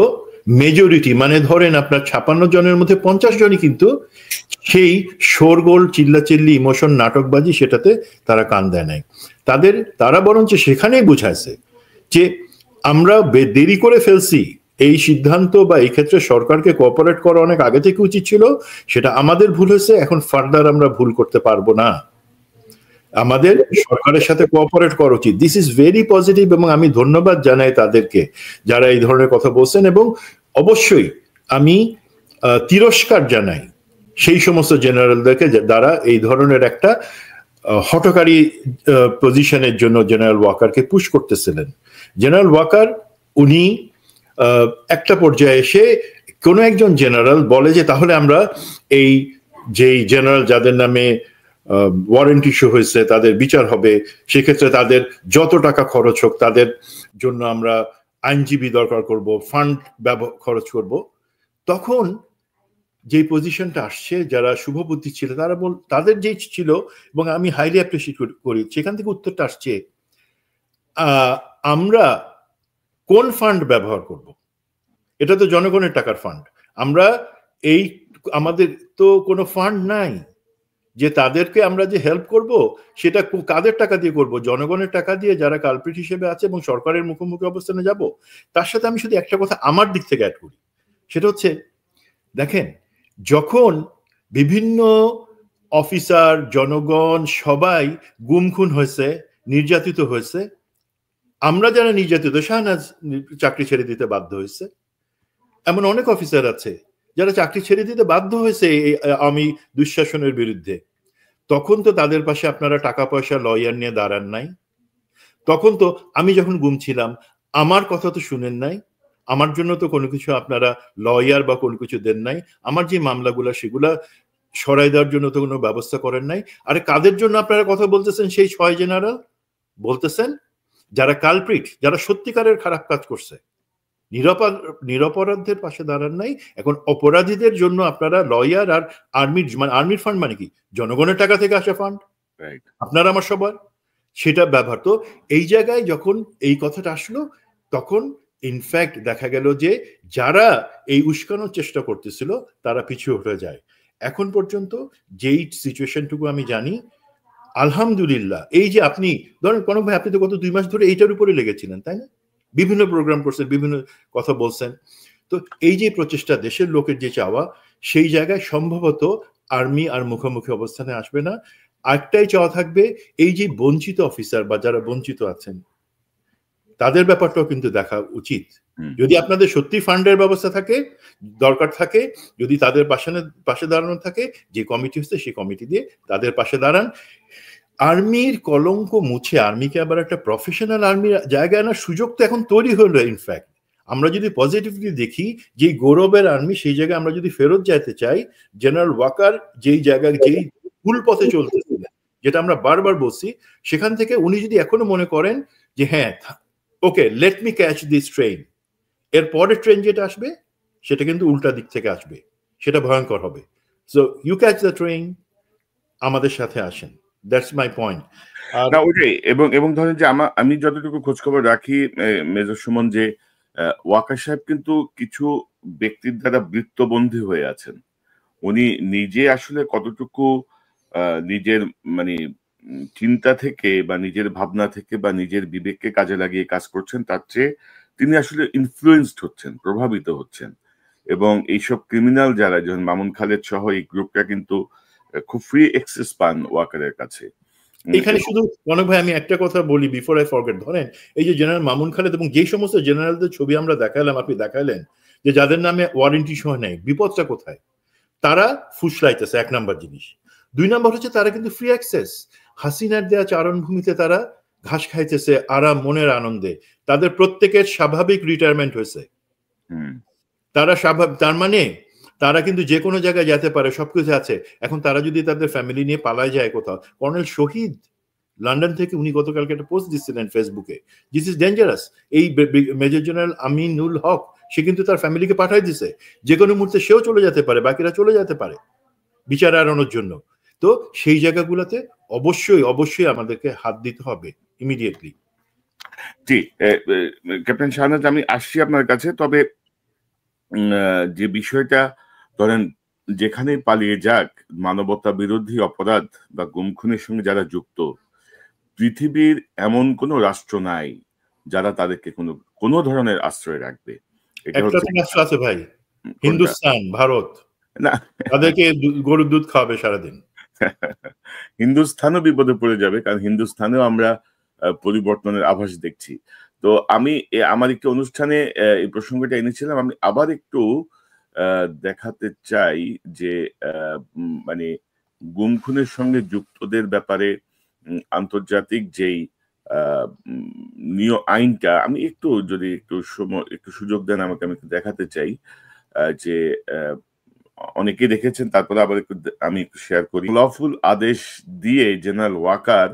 মেজরিটি মানে ধরেন আপনার 56 জনের মধ্যে 50 জনই কিন্তু সেই শোরগোল, চিল্লাচিল্লি, ইমোশন, নাটকবাজি সেটাতে তারা কান দেয় নাই। তারা বরঞ্চ সেখানেই বুঝাইছে যে আমরা দেরি করে ফেলছি, এই সিদ্ধান্ত বা এই ক্ষেত্রে সরকারকে কোঅপারেট করা অনেক আগে থেকে উচিত ছিল, সেটা আমাদের ভুল হয়েছে, এখন ফার্দার আমরা ভুল করতে পারবো না, আমাদের সরকারের সাথে কোঅপারেট করা উচিত। দিস ইজ ভেরি পজিটিভ এবং আমি ধন্যবাদ জানাই তাদেরকে যারা এই ধরনের কথা বলছেন, এবং অবশ্যই আমি তিরস্কার জানাই সেই সমস্ত জেনারেলদেরকে যারা এই ধরনের একটা হঠকারী পজিশনের জন্য জেনারেল ওয়াকারকে পুশ করতেছিলেন। জেনারেল ওয়াকার উনি একটা পর্যায়ে এসে কোনো একজন জেনারেল বলে যে তাহলে আমরা এই যেই জেনারেল যাদের নামে ওয়ারেন্ট ইস্যু হয়েছে তাদের বিচার হবে, সেক্ষেত্রে তাদের যত টাকা খরচ হোক তাদের জন্য আমরা আইনজীবী দরকার করব, ফান্ড খরচ করব। তখন যে পজিশনটা আসছে, যারা শুভবুদ্ধি ছিল তাদের যে ছিল, এবং আমি হাইলি অ্যাপ্রিসিয়েট করি, সেখান থেকে উত্তরটা আসছে আমরা কোন ফান্ড ব্যবহার করব, এটা তো জনগণের টাকার ফান্ড, আমরা আমাদের তো কোনো ফান্ড নাই যে তাদেরকে আমরা যে হেল্প করব সেটা কাদের টাকা দিয়ে করব, জনগণের টাকা দিয়ে যারা কালপ্রিট হিসেবে আছে এবং সরকারের মুখোমুখি অবস্থানে যাব। তার সাথে আমি শুধু একটা কথা আমার দিক থেকে অ্যাড করি, সেটা হচ্ছে দেখেন, যখন বিভিন্ন অফিসার, জনগণ সবাই গুম খুন হয়েছে, নির্যাতিত হয়েছে, আমরা যারা নির্যাতিত, শাহনাজ চাকরি ছেড়ে দিতে বাধ্য হয়েছে, এমন অনেক অফিসার আছে যারা চাকরি ছেড়ে দিতে বাধ্য হয়েছে এই আওয়ামী দুঃশাসনের বিরুদ্ধে, তখন তো তাদের পাশে আপনারা টাকা পয়সা লয়ার নিয়ে দাঁড়ান নাই। তখন তো আমি যখন গুম ছিলাম আমার কথা তো শুনেন নাই, আমার জন্য তো কোনো কিছু আপনারা লয়ার বা কোনো কিছু দেন নাই, আমার যে মামলাগুলা সেগুলা সরাই দেওয়ার জন্য তো কোনো ব্যবস্থা করেন নাই। আরে কাদের জন্য আপনারা কথা বলতেছেন? সেই 6 জেনারেল বলতেছেন যারা কালপ্রিট, যারা সত্যিকারের খারাপ কাজ করছে, নিরপরাধদের পাশে দাঁড়ান নাই। এখন অপরাধীদের জন্য আপনারা লয়ার আর আর্মির ফান্ড মানে কি? জনগণের টাকা থেকে আসা ফান্ড, আপনারা আমার সবার সেটা ব্যবহার। তো এই জায়গায় যখন এই কথাটা আসলো, তখন ইনফ্যাক্ট দেখা গেল যে যারা এই উস্কানোর চেষ্টা করতেছিল তারা পিছু হয়ে যায়। এখন পর্যন্ত যেই সিচুয়েশনটুকু আমি জানি, আলহামদুলিল্লাহ, এই যে আপনি ধরেন কনক ভাই, আপনি তো গত 2 মাস ধরে এইটার উপরে লেগেছিলেন, তাই না? বিভিন্ন প্রোগ্রাম করছেন, বিভিন্ন কথা বলছেন। তো এই যে প্রচেষ্টা, দেশের লোকের যে চাওয়া, সেই জায়গায় সম্ভবত আর্মি আর মুখোমুখি অবস্থানে আসবে না। একটাই চাওয়া থাকবে, এই যে বঞ্চিত অফিসার বা যারা বঞ্চিত আছেন তাদের ব্যাপারটাও কিন্তু দেখা উচিত। যদি আপনাদের সত্যি ফান্ডের ব্যবস্থা থাকে, দরকার থাকে, যদি তাদের পাশে দাঁড়ানো থাকে, যে কমিটি হচ্ছে সেই কমিটি দিয়ে তাদের পাশে দাঁড়ান। আর্মির কলঙ্ক মুছে আর্মিকে আবার একটা প্রফেশনাল আর্মির জায়গায় আনার সুযোগ তো এখন তৈরি হলো। ইনফ্যাক্ট আমরা যদি পজিটিভলি দেখি, যে গৌরবের আর্মি, সেই জায়গায় আমরা যদি ফেরত যেতে চাই, জেনারেল ওয়াকার যেই জায়গায় যেই ভুল পথে চলতেছিলেন যেটা আমরা বারবার বলছি, সেখান থেকে উনি যদি এখনো মনে করেন যে হ্যাঁ okay let me catch this train, এর পরের ট্রেন যেটা আসবে সেটা কিন্তু উল্টা দিক থেকে আসবে, সেটা ভয়ঙ্কর হবে। So you catch the train, আমাদের সাথে আসেন, দ্যাটস মাই পয়েন্ট। না ওইটাই, এবং ধরেন যে আমি যতটুকু খোঁজখবর রাখি মেজর সুমন, যে ওয়াকার সাহেব কিন্তু কিছু ব্যক্তির দ্বারা বৃত্তবন্দী হয়ে আছেন। উনি নিজে আসলে কতটুকু নিজের মানে চিন্তা থেকে বা নিজের ভাবনা থেকে বা নিজের বিবেককে কাজে লাগিয়ে কাজ করছেন, তার চেয়ে তিনি আসলে ইনফ্লুয়েন্সড হচ্ছেন, প্রভাবিত হচ্ছেন। এবং এইসব ক্রিমিনাল যারা, যেমন মামুন খালেদ সহ এই গ্রুপটা কিন্তু খুব ফ্রি অ্যাক্সেস পান ওয়াকারের কাছে। এখানে শুধু মনে ভাই আমি একটা কথা বলি বিফোর আই ফরগেট, ধরেন এই যে জেনারেল মামুন খালেদ এবং যে সমস্ত জেনারেলদের ছবি আমরা দেখালাম, আপনি দেখালেন যে যাদের নামে ওয়ারেন্টি সহ নেই, বিপদটা কোথায়? তারা ফুসলাইতেছে, এক নাম্বার জিনিস। দুই নাম্বার হচ্ছে তারা কিন্তু ফ্রি অ্যাক্সেস, হাসিনার দেয়া চারণভূমিতে তারা ঘাস খাইতেছে আরাম মনের আনন্দে, তাদের প্রত্যেকের স্বাভাবিক রিটায়ারমেন্ট হয়েছে, তারা স্বাভাবিক, তার মানে তারা কিন্তু যে কোনো জায়গায় যেতে পারে, সবকিছু আছে। এখন তারা যদি তাদের ফ্যামিলি নিয়ে পালায় যায় কোথাও, কর্নেল শহীদ লন্ডন থেকে উনি গতকালকে একটা পোস্ট দিচ্ছিলেন ফেসবুকে, দিস ইজ ডেঞ্জারাস। এই মেজর জেনারেল আমিনুল হক সে কিন্তু তার ফ্যামিলিকে পাঠাই দিছে, যে কোনো মুহূর্তে সেও চলে যেতে পারে, বাকিরা চলে যেতে পারে বিচার এড়ানোর জন্য। তো সেই জায়গাগুলোতে অবশ্যই অবশ্যই আমাদেরকে হাত দিতে হবে ইমিডিয়েটলি। জি ক্যাপ্টেন শাহনাজ, আমি আসছি আপনার কাছে। তবে যে বিষয়টা ধরেন যেখানে পালিয়ে যাক, মানবতা বিরোধী অপরাধ বা গুম খুনের সঙ্গে যারা যুক্ত, পৃথিবীর এমন কোনো রাষ্ট্র নাই যারা তাদেরকে কোনো ধরনের আশ্রয় রাখবে। এটা হচ্ছে রাষ্ট্র আছে ভাই, হিন্দুস্তান, ভারত, না তাদেরকে গরুর দুধ খাওয়াবে সারাদিন। হিন্দুস্থানও বিপদে পড়ে যাবে, কারণ হিন্দুস্থানেও আমরা পরিবর্তনের আভাস দেখছি। তো আমি আমার একটি অনুষ্ঠানে এই প্রসঙ্গটা এনেছিলাম, আমি আবার একটু দেখাতে চাই যে মানে গুম খুনের সঙ্গে যুক্তদের ব্যাপারে আন্তর্জাতিক যেই আইনটা, আমি যদি একটু সুযোগ দেন আমাকে, আমি একটু দেখাতে চাই যে অনেকে দেখেছেন, তারপরে আবার আমি একটু শেয়ার করি। লফুল আদেশ দিয়ে জেনারেল ওয়াকার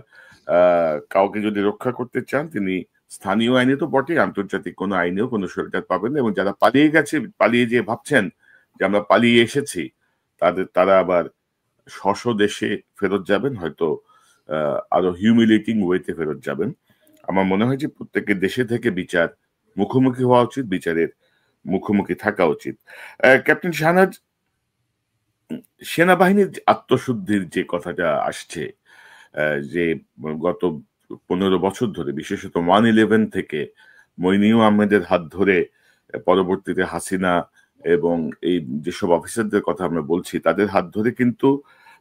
কাউকে যদি রক্ষা করতে চান, তিনি স্থানীয় আইনে তো বটে, আন্তর্জাতিক কোনো আইনেও কোনো শেল্টার পাবেন না। এবং যারা পালিয়ে গেছে, পালিয়ে যেয়ে ভাবছেন যে আমরা পালিয়ে এসেছি, তারা আবার স্ব দেশে ফেরত যাবেন, হয়তো আরো হিউমিলেটিং ওয়েতে ফেরত যাবেন। আমার মনে হয় যে প্রত্যেকের দেশে থেকে বিচার মুখোমুখি হওয়া উচিত, বিচারের মুখোমুখি থাকা উচিত। ক্যাপ্টেন শাহনাজ, সেনাবাহিনীর আত্মশুদ্ধির যে কথাটা আসছে, যে গত 15 বছর ধরে, বিশেষত 1/11 থেকে মইনুল আহমেদের হাত ধরে পরবর্তীতে হাসিনা এবং এই যেসব অফিসারদের কথা আমরা বলছি, তাদের হাত ধরে কিন্তু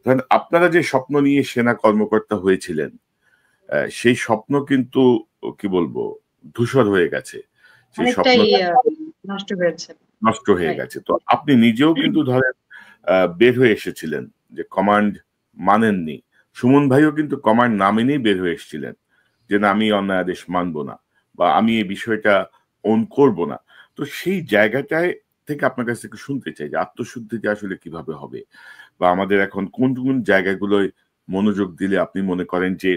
ধরেন আপনারা যে স্বপ্ন নিয়ে সেনা কর্মকর্তা হয়েছিলেন, সেই স্বপ্ন কিন্তু কি বলবো ধূসর হয়ে গেছে, সেই স্বপ্ন নষ্ট হয়ে গেছে। তো আপনি নিজেও কিন্তু ধরেন বের হয়ে এসেছিলেন যে কমান্ড মানেননি, সুমন ভাইও কিন্তু কমান্ড না মেনেই বের হয়ে এসেছিলেন যে না, আমি অন্যায় আদেশ মানবো না বা আমি এই বিষয়টা ওন করব না। তো সেই জায়গাটায় থেকে আপনার কাছ থেকে শুনতে চাই যে আত্মশুদ্ধিটা আসলে কিভাবে হবে, বা আমাদের এখন কোন কোন জায়গাগুলোয় মনোযোগ দিলে আপনি মনে করেন যে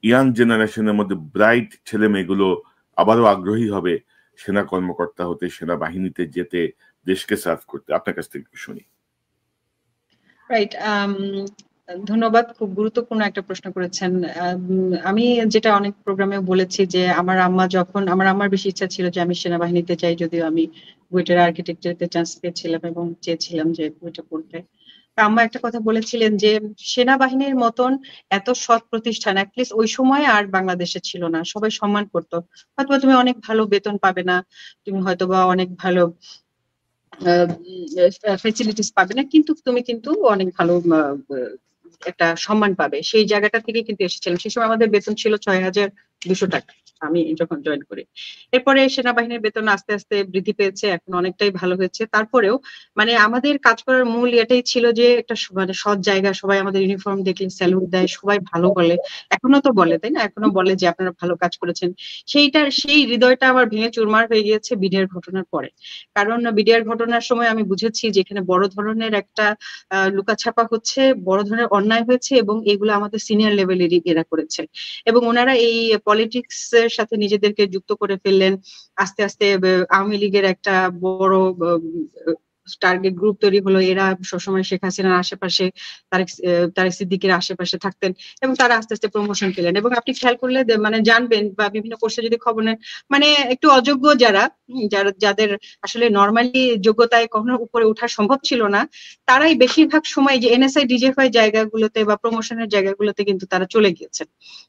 ইয়াং জেনারেশনের মধ্যে ব্রাইট ছেলে মেয়েগুলো আবারও আগ্রহী হবে সেনা কর্মকর্তা হতে, সেনাবাহিনীতে যেতে, দেশকে সার্ভ করতে। আপনার কাছ থেকে শুনি। রাইট, ধন্যবাদ, খুব গুরুত্বপূর্ণ একটা প্রশ্ন করেছেন। আমি যেটা অনেক প্রোগ্রামে বলেছি যে আমার আম্মার বেশি ইচ্ছা ছিল যে আমি সেনাবাহিনীতে যাই, যদিও আমি বুয়েটের আর্কিটেকচারতে চান্স পেয়েছিলাম এবং চেয়েছিলাম যে বুয়েটে পড়তে। আম্মা একটা কথা বলেছিলেন যে সেনাবাহিনীর মতন এত সৎ প্রতিষ্ঠান অ্যাটলিস্ট ওই সময় আর বাংলাদেশে ছিল না, সবাই সম্মান করতো। হয়তো তুমি অনেক ভালো বেতন পাবে না, তুমি হয়তো বা অনেক ভালো ফেসিলিটিস পাবে না, কিন্তু তুমি কিন্তু অনেক ভালো একটা সম্মান পাবে। সেই জায়গাটা থেকে কিন্তু এসেছিলাম। সেই সময় আমাদের বেতন ছিল ৬,২০০ টাকা, আমি যখন জয়েন করি। এরপরে সেনাবাহিনীর বেতন আস্তে আস্তে বৃদ্ধি পেয়েছে, এখন অনেকটাই ভালো হয়েছে। তারপরেও মানে আমাদের কাজ করার মূল এটাই ছিল যে একটা মানে সৎ জায়গা, সবাই আমাদের ইউনিফর্ম দেখলে স্যালুট দেয়, সবাই ভালো বলে, এখনো তো বলে তাই না, এখনো বলে যে আপনারা ভালো কাজ করেছেন। সেই হৃদয়টা আমার ভেঙে চুরমার হয়ে গিয়েছে বিডিআর ঘটনার পরে। কারণ বিডিআর ঘটনার সময় আমি বুঝেছি যে এখানে বড় ধরনের একটা লুকাছাপা হচ্ছে, বড় ধরনের অন্যায় হয়েছে এবং এগুলো আমাদের সিনিয়র লেভেলেরই এরা করেছে এবং ওনারা এই পলিটিক্স এর সাথে নিজেদেরকে যুক্ত করে ফেললেন। আস্তে আস্তে আওয়ামী লীগের একটা বড় টার্গেট গ্রুপ তৈরি হলো, এরা সবসময় শেখ হাসিনার আশেপাশে, তারেক সিদ্দিকের আশেপাশে থাকতেন এবং তারা আস্তে আস্তে প্রমোশন পেলেন। এবং আপনি খেয়াল করলে মানে জানবেন বা বিভিন্ন কোর্সে যদি খবর নেন, মানে একটু অযোগ্য যাদের আসলে নর্মালি যোগ্যতায় কখনো উপরে ওঠা সম্ভব ছিল না, তারাই বেশিরভাগ সময় যে এনএসআই ডিজিএফআই জায়গাগুলোতে বা প্রমোশনের জায়গাগুলোতে কিন্তু তারা চলে গিয়েছেন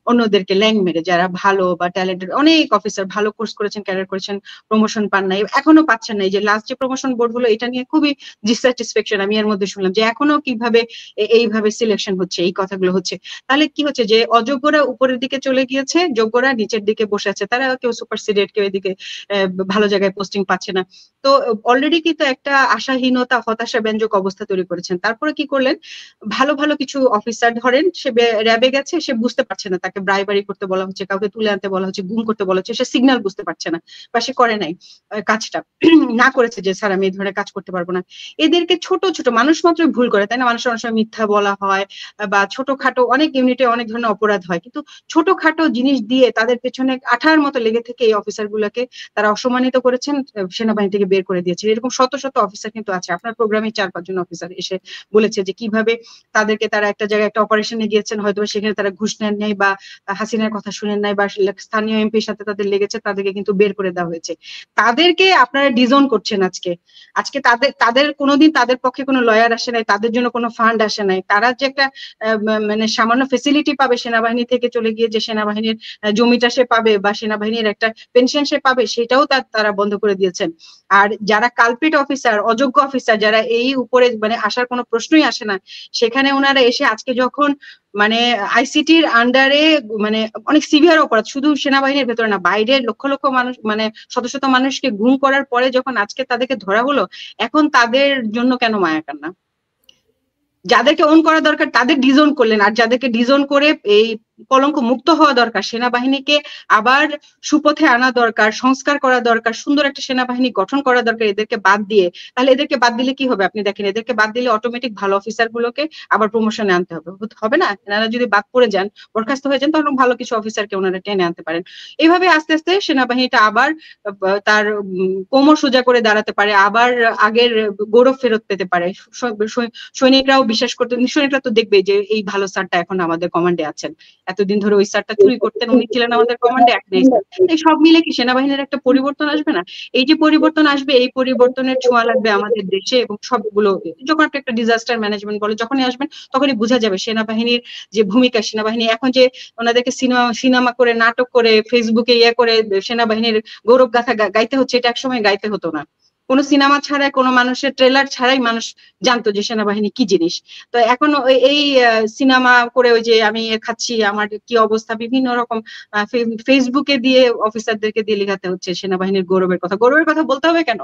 অন্যদেরকে ল্যাং মেরে। যারা ভালো বা ট্যালেন্টেড অনেক অফিসার ভালো কোর্স করেছেন, ক্যারিয়ার করেছেন, প্রমোশন পান নাই, এখনো পাচ্ছেন না। এই যে লাস্ট যে প্রমোশন বোর্ড হলো, এটা নিয়ে খুবই ডিসস্যাটিসফ্যাকশন আমি এর মধ্যে শুনলাম যে এখনো কিভাবে এইভাবে সিলেকশন হচ্ছে, এই কথাগুলো হচ্ছে। তাহলে কি হচ্ছে যে অযোগ্যরা উপরের দিকে চলে গিয়েছে, যোগ্যরা নিচের দিকে বসে আছে, তারা কেউ সুপারসিডেড, কেউ এদিকে ভালো জায়গায় পোস্টিং পাচ্ছে না। তো অলরেডি কিন্তু একটা আশাহীনতা, হতাশা ব্যঞ্জক অবস্থা তৈরি করেছেন। তারপরে কি করলেন, ভালো ভালো কিছু অফিসার ধরেন, সে র্যাবে গেছে, সে বুঝতে পারছে না, তাকে ব্রাইবারি করতে বলা হচ্ছে, কাউকে তুলে আনতে বলা হচ্ছে, গুম করতে বলা হচ্ছে, সে সিগন্যাল বুঝতে পারছে না বা সে করে নাই কাজটা, না করেছে যে স্যার আমি এই ধরনের কাজ করতে পারবো না। এদেরকে ছোট ছোট মানুষ মাত্রই ভুল করে তাই না, মানুষের অনেক সময় মিথ্যা বলা হয় বা ছোটখাটো অনেক ইউনিটে অনেক ধরনের অপরাধ হয়, কিন্তু ছোটখাটো জিনিস দিয়ে তাদের পেছনে আঠার মতো লেগে থেকে এই অফিসার গুলাকে তারা অসম্মানিত করেছেন, সেনাবাহিনী থেকে বের করে দিয়েছে। এরকম শত শত অফিসার কিন্তু আছে। আপনার প্রোগ্রামে 4-5 জন অফিসার এসে বলেছে যে কিভাবে তাদেরকে তারা একটা জায়গায় একটা অপারেশনে গিয়েছেন, হয়তো সেখানে তারা ঘুষ নেন নাই বা হাসিনার কথা শুনেন নাই বা স্থানীয় এমপির সাথে তাদের লেগেছে, তাদেরকে কিন্তু বের করে দেওয়া হয়েছে। তাদেরকে আপনারা ডিজোন করছেন আজকে। আজকে তাদের কোনোদিন তাদের পক্ষে কোনো লয়ার আসে নাই, তাদের জন্য কোনো ফান্ড আসে নাই। তারা যে একটা মানে সামান্য ফেসিলিটি পাবে সেনাবাহিনী থেকে চলে গিয়ে, যে সেনাবাহিনীর জমিটা সে পাবে বা সেনাবাহিনীর একটা পেনশন সে পাবে, সেটাও তারা বন্ধ করে দিয়েছেন। আর যারা কালপিট অফিসার, অযোগ্য অফিসার, যারা এই উপরে মানে আসার কোনো প্রশ্নই আসে না, সেখানে ওনারা এসে আজকে যখন মানে আইসিটির আন্ডারে মানে অনেক সিভিয়ার অপরাধ, শুধু সেনাবাহিনীর ভেতরে না, বাইরের লক্ষ লক্ষ মানুষ মানে শত শত মানুষকে গুম করার পরে যখন আজকে তাদেরকে ধরা হলো, এখন তাদের জন্য কেন মায়া কান্না? যাদেরকে ওন করা দরকার তাদের ডিজোন করলেন, আর যাদেরকে ডিজোন করে এই কলঙ্ক মুক্ত হওয়া দরকার, সেনাবাহিনীকে আবার সুপথে আনা দরকার, সংস্কার করা দরকার, সুন্দর একটা সেনাবাহিনী গঠন করা দরকার, এদেরকে বাদ দিয়ে। তাহলে এদেরকে বাদ দিলে কি হবে আপনি দেখেন, এদেরকে বাদ দিলে অটোমেটিক ভালো অফিসার গুলোকে আবার প্রমোশনে আনতে হবে না? এনারা যদি বাদ পড়ে যান, বরখাস্ত হয়ে যান, তখন ভালো কিছু অফিসারকে ওনারা টেনে আনতে পারেন। এইভাবে আস্তে আস্তে সেনাবাহিনীটা আবার তার কোমর সোজা করে দাঁড়াতে পারে, আবার আগের গৌরব ফেরত পেতে পারে। সৈনিকরাও বিশ্বাস করতে, সৈনিকরা তো দেখবে যে এই ভালো স্যারটা এখন আমাদের কমান্ডে আছেন, এতদিন ধরে ওই স্যারটা চুরি করতেন, উনি ছিলেন আমাদের কমান্ডে, এখন এই স্যার। এই সব মিলে কি সেনাবাহিনীর একটা পরিবর্তন আসবে না? এই যে পরিবর্তন আসবে, এই পরিবর্তনের ছোঁয়া লাগবে আমাদের দেশে এবং সবগুলো। যখন আপনি একটা ডিজাস্টার ম্যানেজমেন্ট বলে যখনই আসবেন, তখনই বোঝা যাবে সেনাবাহিনীর যে ভূমিকা। সেনাবাহিনী এখন যে ওনাদেরকে সিনেমা করে, নাটক করে, ফেসবুকে করে সেনাবাহিনীর গৌরব গাথা গাইতে হচ্ছে, এটা একসময় গাইতে হতো না। কোনো সিনেমা ছাড়াই, কোনো মানুষের ট্রেলার ছাড়াই মানুষ জানতো যে সেনাবাহিনী কি জিনিস। তো এখন এই সিনেমা করে ওই যে আমি খাচ্ছি, আমার কি অবস্থা, বিভিন্ন রকম ফেসবুকে দিয়ে অফিসারদেরকে দিয়ে লেখাতে হচ্ছে সেনাবাহিনীর গৌরবের কথা। গৌরবের কথা বলতে হবে কেন?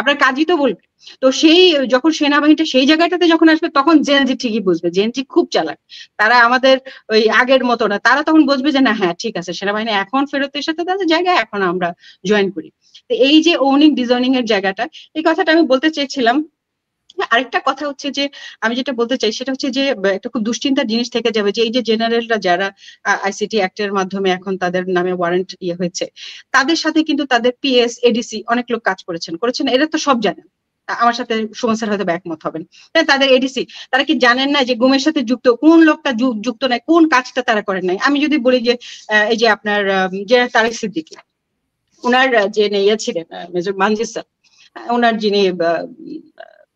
আপনার কাজই তো বলবে। তো সেই যখন সেনাবাহিনীটা সেই জায়গাটাতে যখন আসবে, তখন জেনজি ঠিকই বুঝবে। জেনজি খুব চালাক, তারা আমাদের ওই আগের মতো না। তারা তখন বুঝবে যে না, হ্যাঁ ঠিক আছে, সেনাবাহিনী এখন ফেরত এসেছে তাদের জায়গায়, এখন আমরা জয়েন করি। তো এই যে ওনিং ডিজনিং এর জায়গাটা, এই কথাটা আমি বলতে চেয়েছিলাম। আরেকটা কথা হচ্ছে যে আমি যেটা বলতে চাই সেটা হচ্ছে যে একটা খুব দুশ্চিন্তার জিনিস থেকে যাবে যে এই যে জেনারেলরা যারা আইসিটি অ্যাক্টের মাধ্যমে এখন তাদের নামে ওয়ারেন্ট হয়েছে, তাদের সাথে কিন্তু তাদের পিএস, এডিসি অনেক লোক কাজ করেছেন, এরা তো সব জানেন। আমার সাথে সুমন স্যার হয়তো একমত হবেন। তাদের এডিসি, তারা কি জানেন না যে গুমের সাথে যুক্ত কোন লোকটা যুক্ত নাই, কোন কাজটা তারা করেন নাই? আমি যদি বলি যে এই যে আপনার জেনারেল তারেক সিদ্দিকী, ওনার যে ইয়ে ছিলেন মেজর মানজির স্যার, ওনার যিনি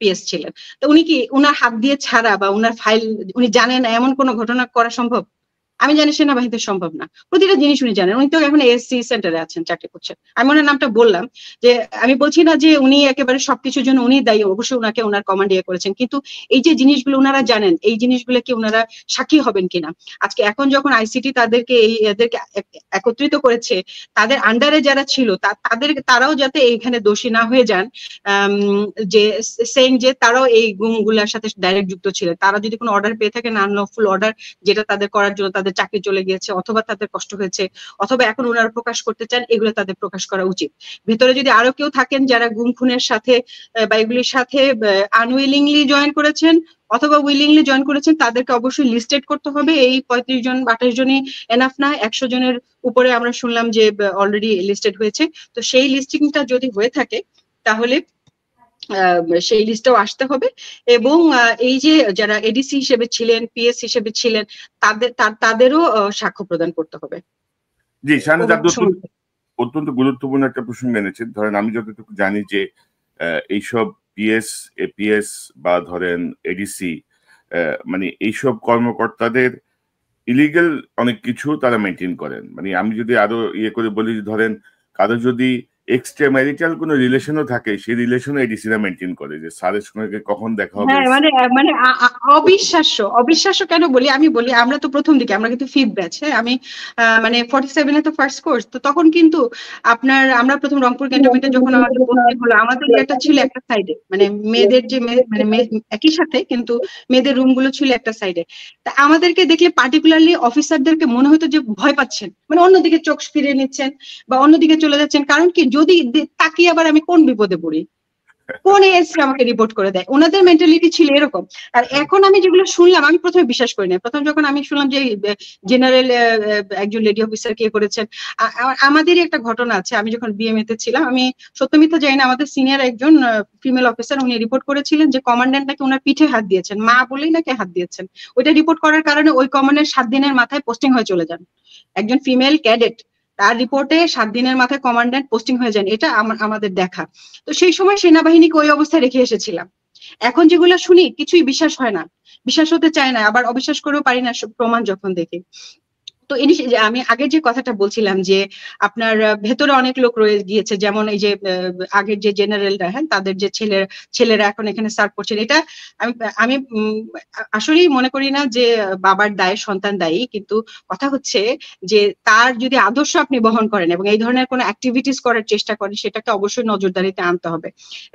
পিএস ছিলেন, তো উনি কি ওনার হাত দিয়ে ছাড়া বা ওনার ফাইল উনি জানেন এমন কোনো ঘটনা করা সম্ভব? আমি জানি সেনাবাহিনীতে সম্ভব না, প্রতিটা জিনিস উনি জানেন। উনি তো এখন এএসসি সেন্টারে আছেন, চাকরি করছেন। আমি ওনার নামটা বললাম, যে আমি বলছি না যে উনি একেবারে সবকিছুর জন্য উনি দায়ী, অবশ্যই ওনাকে ওনার কমান্ড ইয়ে করেছেন, কিন্তু এই যে জিনিসগুলো ওনারা জানেন, এই জিনিসগুলো কি ওনারা সাক্ষী হবেন কিনা? আজকে এখন যখন আইসিটি তাদেরকে এদেরকে একত্রিত করেছে, তাদের আন্ডারে যারা ছিল তারাও যাতে এইখানে দোষী না হয়ে যান, যে সেইং যে তারাও এই গুমগুলোর সাথে ডাইরেক্ট যুক্ত ছিলেন। তারা যদি কোনো অর্ডার পেয়ে থাকেন, আনলফুল অর্ডার, যেটা তাদের করার জন্য তাদের চাকরি চলে গিয়েছে, অথবা তাদের কষ্ট হয়েছে, অথবা এখন ওনারা প্রকাশ করতে চান, এগুলো তাদের প্রকাশ করা উচিত। ভেতরে যদি আরো কেউ থাকেন যারা গুম খুনের সাথে বা এগুলির সাথে আনউইলিংলি জয়েন করেছেন অথবা উইলিংলি জয়েন করেছেন, তাদেরকে অবশ্যই লিস্টেড করতে হবে। এই 35 জন 28 জনই এনাফ না, 100 জনের উপরে আমরা শুনলাম যে অলরেডি লিস্টেড হয়েছে। তো সেই লিস্টিংটা যদি হয়ে থাকে তাহলে সেই লিস্টটাও আসতে হবে, এবং এই যে যারা এডিসি হিসেবে ছিলেন, পিএস হিসেবে ছিলেন, তাদেরও সাক্ষ্য প্রদান করতে হবে। জি, অত্যন্ত গুরুত্বপূর্ণ একটা প্রসঙ্গ এনেছেন। ধরেন আমি যতটুকু জানি যে এইসব পিএস, এপিএস বা ধরেন এডিসি, মানে এইসব কর্মকর্তাদের ইলিগাল অনেক কিছু তারা মেনটেন করেন। মানে আমি যদি আরো ইয়ে করে বলি, ধরেন কারো যদি এক্সট্রা ম্যারিটাল কোনো রিলেশনও থাকে, সেই রিলেশনও এডিসিরা মেনটেন করে, যে স্যারের সঙ্গে কখন দেখা হবে। হ্যাঁ, মানে অবিশ্বাস্য কেন বলি, আমি বলি আমরা তো প্রথম দিকে, আমরা কিন্তু 5th ব্যাচ, হ্যাঁ, আমি মানে 47 এ তো ফার্স্ট কোর্স, তো তখন কিন্তু আমরা প্রথম রংপুর ক্যান্টনমেন্টে যখন আমাদের পোস্টিং হলো, আমাদের একটা ছিল একটা সাইডে, মানে মেয়েদের যে মানে একই সাথে কিন্তু মেয়েদের রুম গুলো ছিল একটা সাইডে। তা আমাদেরকে দেখলে পার্টিকুলারলি অফিসারদেরকে মনে হতো যে ভয় পাচ্ছেন, মানে অন্যদিকে চোখ ফিরিয়ে নিচ্ছেন বা অন্যদিকে চলে যাচ্ছেন, কারণ কি যদি তাকিয়ে আবার আমি কোন বিপদে পড়ি, কোন এসে আমাকে রিপোর্ট করে দেয়, ওনাদের মেন্টালিটি ছিল এরকম। আর এখন আমি যেগুলো শুনলাম, আমি প্রথমে বিশ্বাস করি না। প্রথম যখন আমি শুনলাম যে জেনারেল একজন লেডি অফিসার কে করেছেন, আমাদেরই একটা ঘটনা আছে। আমি যখন বিএমএ তে ছিলাম, আমি সত্য মিথ্যা জানি না, আমাদের সিনিয়র একজন ফিমেল অফিসার, উনি রিপোর্ট করেছিলেন যে কমান্ড্যান্ট নাকি ওনার পিঠে হাত দিয়েছেন, মা বলেই নাকি হাত দিয়েছেন। ওইটা রিপোর্ট করার কারণে ওই কমান্ডের 7 দিনের মাথায় পোস্টিং হয়ে চলে যান। একজন ফিমেল ক্যাডেট, তার রিপোর্টে 7 দিনের মাথায় কমান্ড্যান্ট পোস্টিং হয়ে যান। এটা আমাদের দেখা। তো সেই সময় সেনাবাহিনীকে ওই অবস্থায় রেখে এসেছিলাম। এখন যেগুলো শুনি কিছুই বিশ্বাস হয় না, বিশ্বাস হতে চায় না, আবার অবিশ্বাস করেও পারি না প্রমাণ যখন দেখি। তো আমি আগের যে কথাটা বলছিলাম যে আপনার ভেতরে অনেক লোক রয়ে গিয়েছে, যেমন এই যে আগের যে জেনারেলরা, হ্যাঁ, তাদের যে ছেলেরা এখন এখানে সার্ভ করছেন। এটা আমি আসলেই মনে করি না যে বাবার দায়ে সন্তান দায়ী, কিন্তু কথা হচ্ছে যে তার যদি আদর্শ আপনি বহন করেন এবং এই ধরনের কোনো অ্যাক্টিভিটিস করার চেষ্টা করেন, সেটাকে অবশ্যই নজরদারিতে আনতে হবে।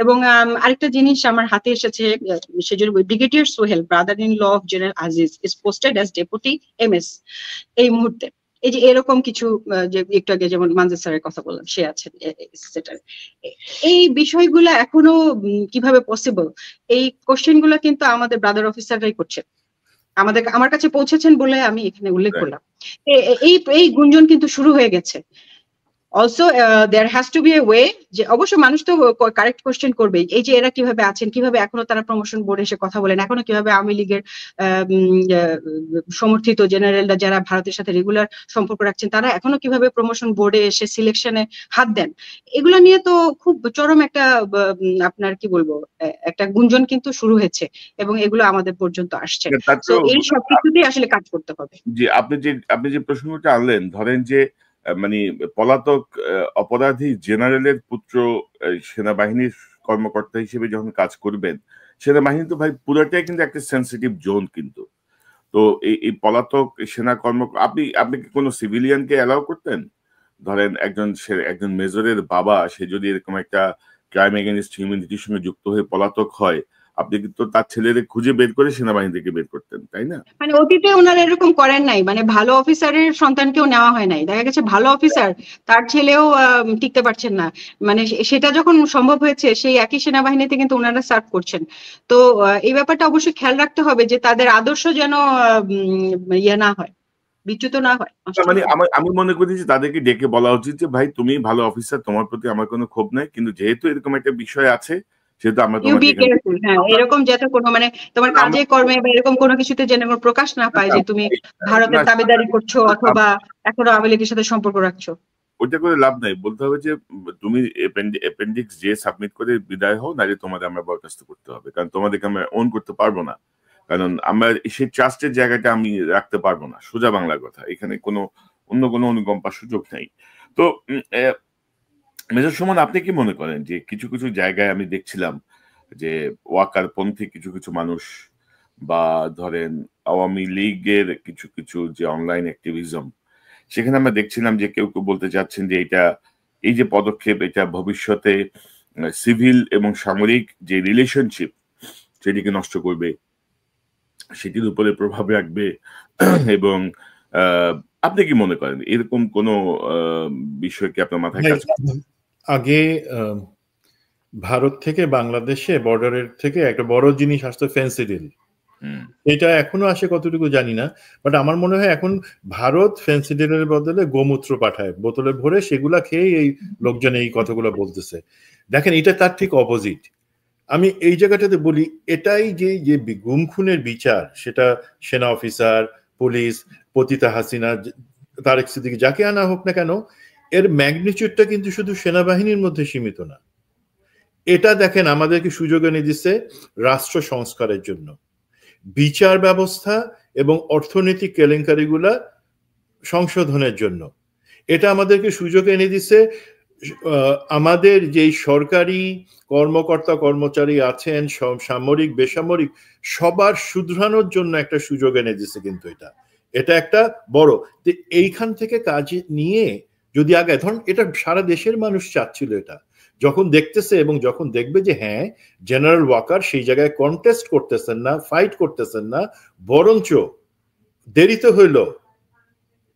এবং আরেকটা জিনিস আমার হাতে এসেছে, সেজন্য brigadier Sohel, brother in law of general Aziz, is posted as deputy MS এই মুহূর্তে। এই যে এরকম কিছু, যে একটু আগে যেমন মানজুর স্যারের কথা বললাম, সে আছেন সেটা। এই বিষয়গুলো এখনো কিভাবে পসিবল, এই কোশ্চেন গুলো কিন্তু আমাদের ব্রাদার অফিসাররাই করছে, আমার কাছে পৌঁছেছেন বলে আমি এখানে উল্লেখ করলাম। এই গুঞ্জন কিন্তু শুরু হয়ে গেছে। Also there has to be a way, যে অবশ্য মানুষ তো কারেক্ট কোশ্চেন করবে, এই যে এরা কিভাবে আছেন, কিভাবে এখনো তারা প্রমোশন বোর্ডে এসে কথা বলেন, এখনো কিভাবে আওয়ামী লীগের সমর্থিত জেনারেলরা যারা ভারতের সাথে রেগুলার সম্পর্ক রাখছেন, তারা এখনো কিভাবে প্রমোশন বোর্ডে এসে সিলেকশনে হাত দেন। এগুলো নিয়ে তো খুব চরম একটা আপনার কি বলবো একটা গুঞ্জন কিন্তু শুরু হয়েছে, এবং এগুলো আমাদের পর্যন্ত আসছে। তো এই সবকিছুতেই আসলে কাজ করতে হবে। জি, আপনি যে প্রসঙ্গটা আনলেন, ধরেন যে মানে পলাতক অপরাধী জেনারেলের পুত্র সেনাবাহিনীর কর্মকর্তা হিসেবে যখন কাজ করবেন, সেনাবাহিনী তো ভাই পুরোটাই কিন্তু একটা সেন্সিটিভ জোন। কিন্তু তো এই পলাতক সেনা আপনি কি কোনো সিভিলিয়ানকে অ্যালাউ করতেন? ধরেন একজন মেজরের বাবা, সে যদি এরকম একটা ক্রাইম এগেইনস্ট হিউম্যানিটির সঙ্গে যুক্ত হয়ে পলাতক হয়, আপনি কিন্তু তার ছেলেদের খুঁজে বের করে সেনাবাহিনী থেকে বের করতেন, তাই না? মানে অতীতে ওনারা এরকম করেন নাই, মানে ভালো অফিসারের সন্তানকেও নেওয়া হয় নাই। দেখা গেছে ভালো অফিসার, তার ছেলেও টিকতে পারছেন না। মানে সেটা যখন সম্ভব হয়েছে, সেই একই সেনাবাহিনীতে কিন্তু ওনারা সার্ভ করছেন। তো এই ব্যাপারটা অবশ্যই খেয়াল রাখতে হবে যে তাদের আদর্শ যেন ইয়ে না হয়, বিচ্যুত না হয়। মানে আমি মনে করি যে তাদেরকে ডেকে বলা উচিত যে ভাই তুমি ভালো অফিসার, তোমার প্রতি আমার কোনো ক্ষোভ নাই, কিন্তু যেহেতু এরকম একটা বিষয় আছে, সেহেতু আমরা তোমাকে এরকম যাতে কোনো মানে তোমার কাজে কর্মে বা এরকম কোনো কিছুতে যেন প্রকাশ না পায় যে তুমি ভারতের দাবিদারি করছো অথবা এখনো আওয়ামী লীগের সাথে সম্পর্ক রাখছো। ওইটা করে লাভ নাই। বলতে হবে যে তুমি অ্যাপেন্ডিক্স যে সাবমিট করে বিদায় হও, নাহলে তোমাদের আমরা বরখাস্ত করতে হবে, কারণ তোমাদেরকে আমরা ওন করতে পারবো না। কারণ আমরা সেই ট্রাস্টের জায়গাটা আমি রাখতে পারবো না, সোজা বাংলা কথা, এখানে অন্য কোনো অনুকম্পার সুযোগ নেই। তো মেজর সুমন, আপনি কি মনে করেন যে কিছু কিছু জায়গায় আমি দেখছিলাম যে ওয়াকার পন্থী কিছু কিছু মানুষ বা ধরেন আওয়ামী লীগের কিছু কিছু যে অনলাইন অ্যাক্টিভিজম, সেখানে আমরা দেখছিলাম যে কেউ কেউ বলতে চাচ্ছেন যে এই যে পদক্ষেপ, এটা ভবিষ্যতে সিভিল এবং সামরিক যে রিলেশনশিপ সেটিকে নষ্ট করবে, সেটির উপরে প্রভাব রাখবে। এবং আপনি কি মনে করেন এরকম কোনো বিষয় কি আপনার মাথায় কাজ করে? আগে ভারত থেকে বাংলাদেশে বর্ডারের থেকে একটা বড় জিনিস আসতো ফেন্সিডিল, এটা এখনো আসে কতটুকু জানি না, বাট আমার মনে হয় এখন ভারত ফেন্সিডিলের বদলে গোমূত্র পাঠায় বোতলে ভরে, সেগুলা খেয়ে এই লোকজন এই কথাগুলো বলতেছে। দেখেন, এটা তার ঠিক অপোজিট। আমি এই জায়গাটাতে বলি, এটাই যে গুম খুনের বিচার, সেটা সেনা অফিসার, পুলিশ, পতিতা হাসিনা, তারেক সিদ্দিকী, যাকে আনা হোক না কেন, এর ম্যাগনিচিউডটা কিন্তু শুধু সেনাবাহিনীর মধ্যে সীমিত না। এটা দেখেন আমাদেরকে সুযোগ এনে দিচ্ছে রাষ্ট্র সংস্কারের জন্য, বিচার ব্যবস্থা এবং অর্থনৈতিক কেলেঙ্কারিগুলা সংশোধনের জন্য। এটা আমাদেরকে সুযোগ এনে দিচ্ছে আমাদের যেই সরকারি কর্মকর্তা কর্মচারী আছেন, সামরিক বেসামরিক, সবার শুধরানোর জন্য একটা সুযোগ এনে দিচ্ছে। কিন্তু এটা একটা বড়, এইখান থেকে কাজ নিয়ে যদি আগে, ধরুন এটা সারা দেশের মানুষ চাচ্ছিল, এটা যখন দেখতেছে এবং যখন দেখবে যে হ্যাঁ জেনারেল ওয়াকার সেই জায়গায় কন্টেস্ট করতেছেন না, ফাইট করতেছেন না, বরঞ্চ দেরিতে হইল।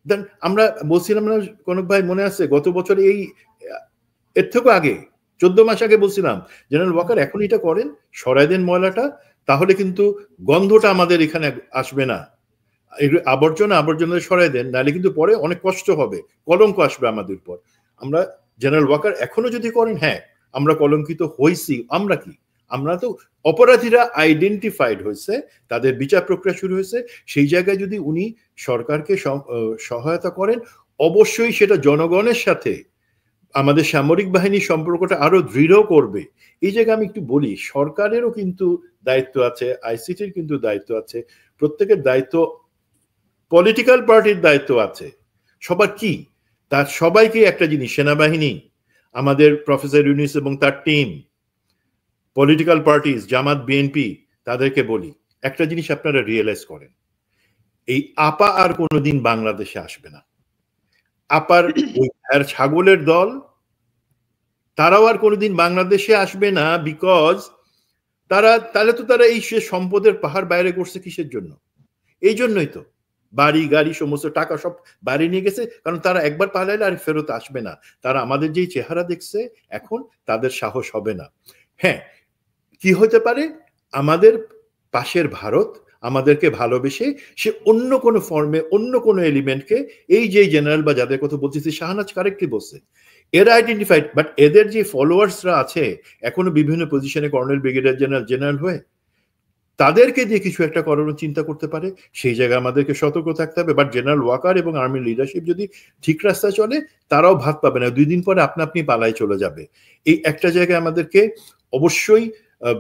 দেন আমরা বলছিলাম না কনক ভাই, মনে আছে গত বছর এর থেকে আগে 14 মাস আগে বলছিলাম জেনারেল ওয়াকার এখন এটা করেন, সরাই দেন ময়লাটা, তাহলে কিন্তু গন্ধটা আমাদের এখানে আসবে না। আবর্জনা সরাই দেন, নাহলে কিন্তু পরে অনেক কষ্ট হবে, কলঙ্ক আসবে আমাদের উপর। আমরা জেনারেল ওয়াকার এখনো যদি করেন, হ্যাঁ আমরা কলঙ্কিত হইছি। আমরা তো অপরাধীরা আইডেন্টিফাইড হয়েছে, তাদের বিচার প্রক্রিয়া শুরু হয়েছে, সেই জায়গায় যদি উনি সরকারকে সহায়তা করেন, অবশ্যই সেটা জনগণের সাথে আমাদের সামরিক বাহিনীর সম্পর্কটা আরো দৃঢ় করবে। এই জায়গায় আমি একটু বলি, সরকারেরও কিন্তু দায়িত্ব আছে, আইসিটির কিন্তু দায়িত্ব আছে, প্রত্যেকের দায়িত্ব, পলিটিক্যাল পার্টির দায়িত্ব আছে। সবার কি, তার সবাইকে একটা জিনিস, সেনাবাহিনী, আমাদের প্রফেসর ইউনূস এবং তার টিম, পলিটিক্যাল পার্টিজ, জামাত, বিএনপি, তাদেরকে বলি একটা জিনিস আপনারা রিয়েলাইজ করেন, এই আপা আর কোনোদিন বাংলাদেশে আসবে না। আপার ওই ছাগলের দল, তারাও আর কোনোদিন বাংলাদেশে আসবে না, বিকজ তারা এই সম্পদের পাহাড় বাইরে করছে কিসের জন্য? এই জন্যই তো বাড়ি গাড়ি সমস্ত টাকা সব বাইরে নিয়ে গেছে, কারণ তারা একবার পালাইলে আর ফেরত আসবে না। তারা আমাদের যেই চেহারা দেখছে এখন, তাদের সাহস হবে না। হ্যাঁ, কি হতে পারে, আমাদের পাশের ভারত আমাদেরকে ভালোবেসে সে অন্য কোনো ফর্মে, অন্য কোনো এলিমেন্টকে, এই যে জেনারেল বা যাদের কথা বলতেছি, শাহনাজ কারেক্টলি বলছে, এরা আইডেন্টিফাইড, বাট এদের যে ফলোয়ার্সরা আছে এখনো বিভিন্ন পজিশনে, কর্নেল, ব্রিগেডিয়ার জেনারেল হয়ে, তাদেরকে দিয়ে কিছু একটা করানোর চিন্তা করতে পারে। সেই জায়গায় আমাদেরকে সতর্ক থাকতে হবে। বাট জেনারেল ওয়াকার এবং আর্মির লিডারশিপ যদি ঠিক রাস্তায় চলে, তারাও ভাত পাবে না, 2 দিন পরে আপনি পালায় চলে যাবে। এই একটা জায়গায় আমাদেরকে অবশ্যই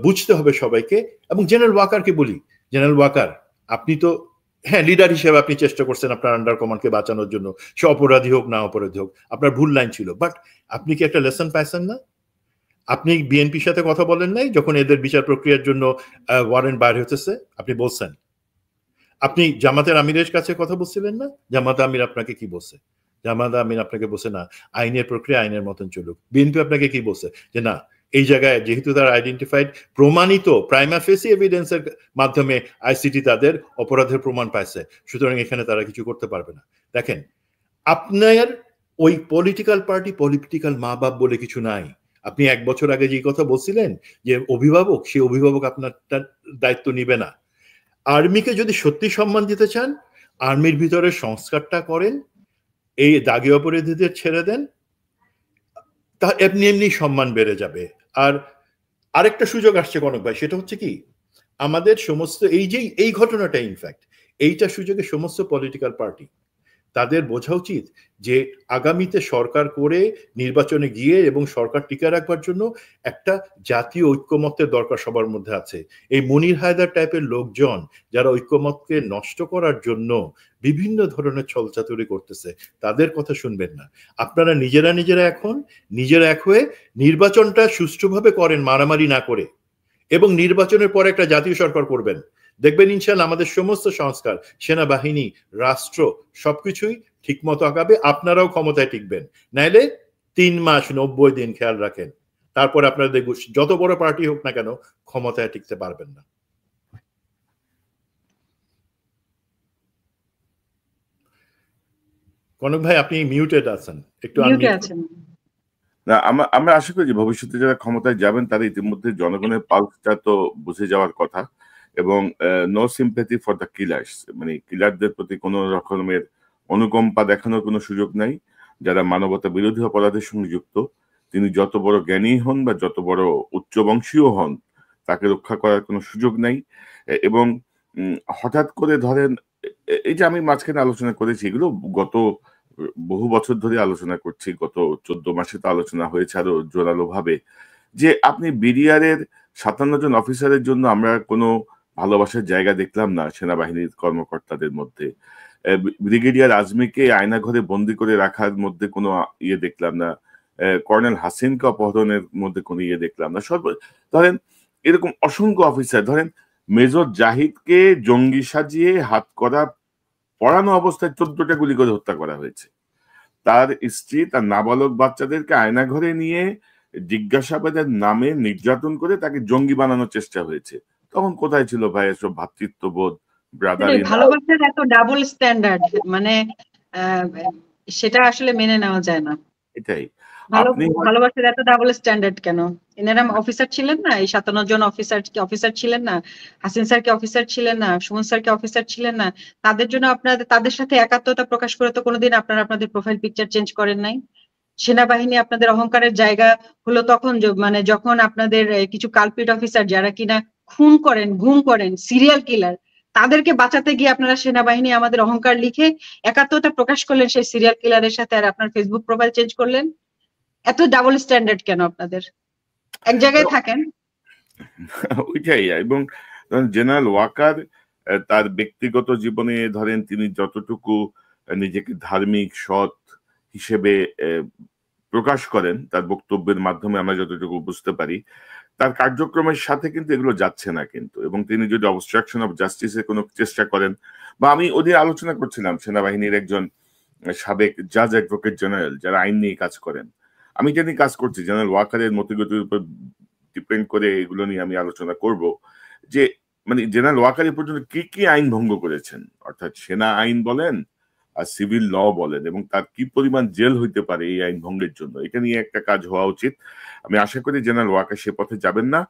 বুঝতে হবে সবাইকে। এবং জেনারেল ওয়াকারকে বলি, জেনারেল ওয়াকার, আপনি তো হ্যাঁ লিডার হিসেবে আপনি চেষ্টা করছেন আপনার আন্ডার কমান্ডকে বাঁচানোর জন্য, সে অপরাধী হোক না অপরাধী হোক, আপনার ভুল লাইন ছিল, বাট আপনি কি একটা লেসন পাইছেন না? আপনি বিএনপির সাথে কথা বলেন নাই যখন এদের বিচার প্রক্রিয়ার জন্য ওয়ারেন্ট বাইর হতেছে? আপনি বলছেন। আপনি জামাতের আমিরের কাছে কথা বলছিলেন না? জামাত আমির আপনাকে কি বলছে? জামাত আমির আপনাকে বলছে না, আইনের প্রক্রিয়া আইনের মতন চলুক। বিএনপি আপনাকে কি বলছে? যে না, এই জায়গায় যেহেতু তারা আইডেন্টিফাইড, প্রমাণিত প্রাইমা ফেসি এভিডেন্সের মাধ্যমে আইসিটি তাদের অপরাধের প্রমাণ পাইছে, সুতরাং এখানে তারা কিছু করতে পারবে না। দেখেন, আপনার ওই পলিটিক্যাল পার্টি, পলিটিক্যাল মা বাপ বলে কিছু নাই। আপনি 1 বছর আগে যে কথা বলছিলেন যে অভিভাবক, সেই অভিভাবক আপনার দায়িত্ব নিবে না। আর্মিকে যদি সত্যি সম্মান দিতে চান, আর্মির ভিতরে সংস্কারটা করেন, এই দাগী অপরাধীদের ছেড়ে দেন, তা এমনি সম্মান বেড়ে যাবে। আর আরেকটা সুযোগ আসছে কনক ভাই, সেটা হচ্ছে কি, আমাদের সমস্ত এই ঘটনাটা, ইনফ্যাক্ট এইটা সুযোগে সমস্ত পলিটিক্যাল পার্টি, তাদের বোঝা উচিত যে আগামীতে সরকার করে নির্বাচনে গিয়ে এবং সরকার টিকে রাখবার জন্য একটা জাতীয় ঐক্যমত্যের দরকার সবার মধ্যে আছে। এই মনির হায়দার টাইপের লোকজন যারা ঐক্যমতকে নষ্ট করার জন্য বিভিন্ন ধরনের ছলচাতুরি করতেছে, তাদের কথা শুনবেন না। আপনারা নিজেরা এখন নিজেরা এক হয়ে নির্বাচনটা সুষ্ঠুভাবে করেন, মারামারি না করে, এবং নির্বাচনের পরে একটা জাতীয় সরকার করবেন। দেখবেন ইনশাল্লাহ আমাদের সমস্ত সংস্কার, সেনাবাহিনী, রাষ্ট্র সবকিছুই ঠিক মতো আগাবে, আপনারাও ক্ষমতায় টিকবেন। নাইলে 3 মাস 90 দিন খেয়াল রাখেন, তারপর আপনারা দেখব যত বড় পার্টি হোক না কেন ক্ষমতায় টিকতে পারবেন না। কনক ভাই আপনি মিউটেড আছেন, একটু না, আমরা আশা করি যে ভবিষ্যতে যারা ক্ষমতায় যাবেন তারা ইতিমধ্যে জনগণের পালসটা তো বুঝে যাওয়ার কথা, এবং no sympathy for the killers, মানে কিলারদের প্রতি কোনো রকমের অনুকম্পা দেখানোর কোনো সুযোগ নাই। যারা মানবতা বিরোধী অপরাধের সঙ্গে যুক্ত, তিনি যত বড় জ্ঞানী হন বা যত বড় উচ্চবংশীয় হন, তাকে রক্ষা করার কোনো সুযোগ নাই। এবং হঠাৎ করে ধরেন, এই যে আমি মাঝখানে আলোচনা করেছি, এগুলো গত বহু বছর ধরে আলোচনা করছি, গত 14 মাসে তো আলোচনা হয়েছে আরো জোরালো ভাবে, যে আপনি বিডিআরের 57 জন অফিসারের জন্য আমরা কোনো ভালোবাসার জায়গা দেখলাম না সেনাবাহিনীর কর্মকর্তাদের মধ্যে। ব্রিগেডিয়ার আজমিকে আয়নাঘরে বন্দি করে রাখার মধ্যে কোনো ইয়ে দেখলাম না। কর্নেল হাসিনকে অপহরণের মধ্যে কোনো ইয়ে দেখলাম না। ধরেন এরকম অসংখ্য অফিসার, ধরেন মেজর জাহিদকে জঙ্গি সাজিয়ে হাত করা পড়ানো অবস্থায় 14টা গুলি করে হত্যা করা হয়েছে। তার স্ত্রী তার নাবালক বাচ্চাদেরকে আয়নাঘরে নিয়ে জিজ্ঞাসাবাদের নামে নির্যাতন করে তাকে জঙ্গি বানানোর চেষ্টা হয়েছে। তখন কোথায় ছিল ভাই এসব ভ্রাতৃত্ববোধ, ব্রাদারলি? ভালোবাসার এত ডাবল স্ট্যান্ডার্ড, মানে সেটা আসলে মেনে নেওয়া যায় না। এটাই, ভালোবাসার এত ডাবল স্ট্যান্ডার্ড কেন? এনারা অফিসার ছিলেন না? এই 57 জন অফিসার ছিলেন না? হাসিন স্যার কি অফিসার ছিলেন না? সুমন স্যার কি অফিসার ছিলেন না? তাদের জন্য আপনাদের, তাদের সাথে একাত্মতা প্রকাশ করে তো কোনোদিন আপনারা আপনাদের প্রোফাইল পিকচার চেঞ্জ করেন নাই। সেনাবাহিনী আপনাদের অহংকারের জায়গা হলো তখন, মানে যখন আপনাদের কিছু কালপিট অফিসার যারা কিনা খুন করেন, গুম করেন, সিরিয়াল কিলার, তাদেরকে বাঁচাতে গিয়ে আপনারা সেনাবাহিনী আমাদের অহংকার লিখে একাত্মতা প্রকাশ করলেন সেই সিরিয়াল কিলারের সাথে, আর আপনার ফেসবুক প্রোফাইল চেঞ্জ করলেন। এত ডাবল স্ট্যান্ডার্ড কেন আপনাদের? এক জায়গায় থাকেন। ওইটাই। এবং জেনারেল ওয়াকার তার ব্যক্তিগত জীবনে ধরেন তিনি যতটুকু নিজেকে ধার্মিক সৎ হিসেবে প্রকাশ করেন তার বক্তব্যের মাধ্যমে আমরা যতটুকু বুঝতে পারি, তার কার্যক্রমের সাথে কিন্তু এগুলো যাচ্ছে না কিন্তু। এবং তিনি যদি অবস্ট্রাকশন অফ জাস্টিসের কোনো চেষ্টা করেন, বা আমি ওদের আলোচনা করছিলাম সেনাবাহিনীর একজন সাবেক জাজ অ্যাডভোকেট জেনারেল যারা আইন নিয়ে কাজ করেন, আমি জানি কাজ করছি জেনারেল ওয়াকারের মতিগতির উপর ডিপেন্ড করে এগুলো নিয়ে আমি আলোচনা করব, যে মানে জেনারেল ওয়াকার এ পর্যন্ত কি কি আইন ভঙ্গ করেছেন, অর্থাৎ সেনা আইন বলেন আর সিভিল ল বলেন, এবং তার কি পরিমাণ জেল হইতে পারে এই আইন ভঙ্গের জন্য। এটা নিয়ে একটা কাজ হওয়া উচিত। আমি আশা করি জেনারেল ওয়াকার সে পথে যাবেন না।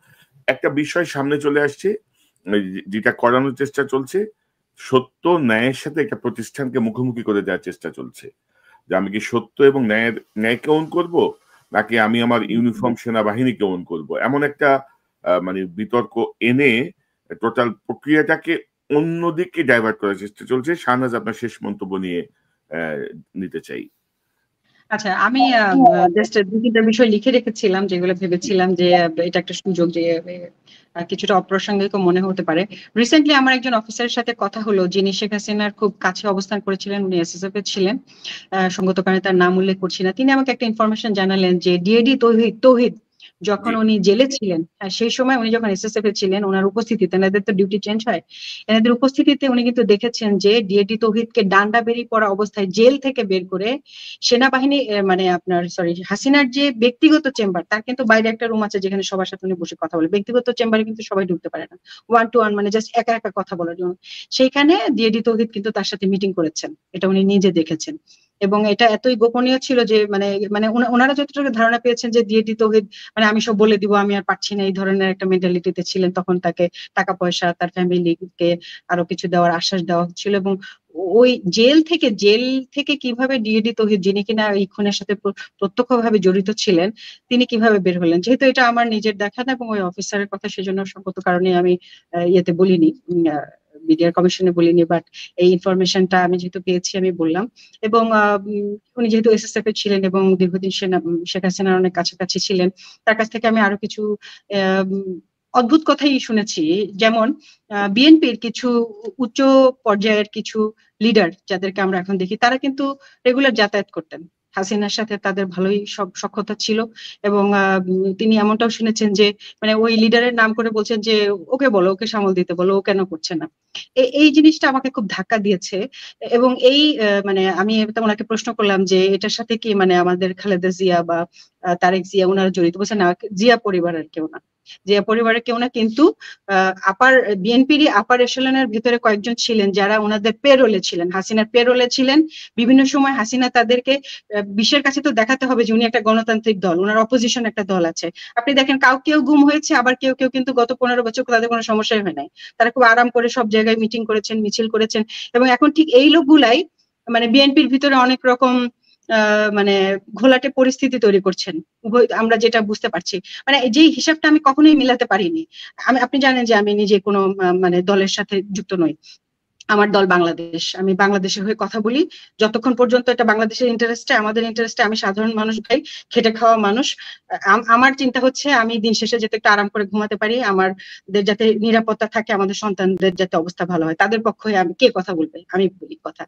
একটা বিষয় সামনে চলে আসছে যেটা করানোর চেষ্টা চলছে, সত্য ন্যায়ের সাথে একটা প্রতিষ্ঠানকে মুখোমুখি করে দেওয়ার চেষ্টা চলছে, যে আমি কি সত্য এবং ন্যায়কে ওন করব, নাকি আমি আমার ইউনিফর্ম সেনাবাহিনীকে ওন করব, এমন একটা মানে বিতর্ক এনে টোটাল প্রক্রিয়াটাকে অন্যদিকে ডাইভার্ট করার চেষ্টা চলছে। শাহনাজ, আপনার শেষ মন্তব্য নিয়ে নিতে চাই। আচ্ছা, আমি জাস্ট দুইটা বিষয় লিখে রেখেছিলাম যেগুলো ভেবেছিলাম যে এটা একটা সুযোগ, যে কিছুটা অপ্রাসঙ্গিক মনে হতে পারে। রিসেন্টলি আমার একজন অফিসারের সাথে কথা হলো যিনি শেখ হাসিনার খুব কাছে অবস্থান করেছিলেন, উনি এসএসএফ এ ছিলেন, সঙ্গত কারণে তার নাম উল্লেখ করছি না। তিনি আমাকে একটা ইনফরমেশন জানালেন যে ডিএডি তৌহিদ যখন উনি জেলে ছিলেন, সেই সময় উনি যখন এসএসএফ এ ছিলেন, ওনার উপস্থিতিতে, এনাদের তো ডিউটি চেঞ্জ হয়, এনাদের উপস্থিতিতে উনি কিন্তু দেখেছেন যে ডিএডি তৌহিদকে ডান্ডা বেরিয়ে পড়া অবস্থায় জেল থেকে বের করে সেনাবাহিনী, মানে আপনার হাসিনার যে ব্যক্তিগত চেম্বার, তার কিন্তু বাইরে একটা রুম আছে যেখানে সবার সাথে উনি বসে কথা বলে। ব্যক্তিগত চেম্বারে কিন্তু সবাই ঢুকতে পারে না, 1 to 1, মানে জাস্ট একা একা কথা বলার জন্য। সেইখানে ডিএডি তৌহিদ কিন্তু তার সাথে মিটিং করেছেন, এটা উনি নিজে দেখেছেন। এবং এটা এতই গোপনীয় ছিল যে মানে ওনারা যতটুকু ধারণা পেয়েছেন যে ডিএডি তৌহিদ মানে আমি সব বলে দিব, আমি আর পারছি না, এই ধরনের একটা মেন্টালিটিতে ছিলেন। তখন তাকে টাকা পয়সা, তার ফ্যামিলিকে আরো কিছু দেওয়ার আশ্বাস দেওয়া হচ্ছিল। এবং ওই জেল থেকে কিভাবে ডিএডি তৌহিদ, যিনি কিনা এই খুনের সাথে প্রত্যক্ষভাবে জড়িত ছিলেন, তিনি কিভাবে বের হলেন, যেহেতু এটা আমার নিজের দেখা না এবং ওই অফিসারের কথা, সেজন্য সঙ্গত কারণে আমি ইয়েতে বলিনি, মিডিয়া কমিশনে বলিনি, বাট এই ইনফরমেশনটা আমি যেহেতু পেয়েছি আমি বললাম। এবং উনি যেহেতু এসএসএফ এ ছিলেন এবং দীর্ঘদিন শেখ হাসিনার অনেক কাছাকাছি ছিলেন, তার কাছ থেকে আমি আরো কিছু অদ্ভুত কথাই শুনেছি। যেমন বিএনপির কিছু উচ্চ পর্যায়ের কিছু লিডার যাদেরকে আমরা এখন দেখি, তারা কিন্তু রেগুলার যাতায়াত করতেন, হাসিনার সাথে তাদের ভালোই সখ্যতা ছিল। এবং তিনি এমনটাও শুনেছেন যে মানে ওই লিডারের নাম করে বলছেন যে ওকে বলো, ওকে সামাল দিতে বলো, ও কেন করছে না। এই জিনিসটা আমাকে খুব ধাক্কা দিয়েছে। এবং এই মানে আমি ওনাকে প্রশ্ন করলাম যে এটার সাথে কি মানে আমাদের খালেদা জিয়া বা তারেক জিয়া ওনারা জড়িত? বলছে না, জিয়া পরিবারের কেউ না, জিয়া পরিবারের কেউ না, কিন্তু আপার বিএনপিরই আপার এশালনের ভিতরে কয়েকজন ছিলেন যারা ওনাদের পেরোলে ছিলেন, হাসিনার পেরোলে ছিলেন। বিভিন্ন সময় হাসিনা তাদেরকে বিশ্বের কাছে তো দেখাতে হবে যে উনি একটা গণতান্ত্রিক দল, ওনার অপোজিশন একটা দল আছে। আপনি দেখেন কেউ গুম হয়েছে, আবার কেউ কিন্তু গত 15 বছর তাদের কোনো সমস্যাই হয় নাই, তারা খুব আরাম করে সব জায়গায় মিটিং করেছেন, মিছিল করেছেন। এবং এখন ঠিক এই লোকগুলাই মানে বিএনপির ভিতরে অনেক রকম মানে ঘোলাটে পরিস্থিতি তৈরি করছেন, আমরা যেটা বুঝতে পারছি। মানে যে হিসাবটা আমি কখনোই মিলাতে পারিনি। আপনি জানেন যে আমি নিজে কোনো মানে দলের সাথে যুক্ত নই, আমার দল বাংলাদেশ, আমি বাংলাদেশের হয়ে কথা বলি। যতক্ষণ পর্যন্ত এটা বাংলাদেশের ইন্টারেস্টে, আমাদের ইন্টারেস্টে, আমি সাধারণ মানুষ ভাই, খেটে খাওয়া মানুষ, আমার চিন্তা হচ্ছে আমি দিন শেষে যাতে একটু আরাম করে ঘুমাতে পারি, আমাদের যাতে নিরাপত্তা থাকে, আমাদের সন্তানদের যাতে অবস্থা ভালো হয়, তাদের পক্ষে আমি কে কথা বলবে, আমি বলি কথা।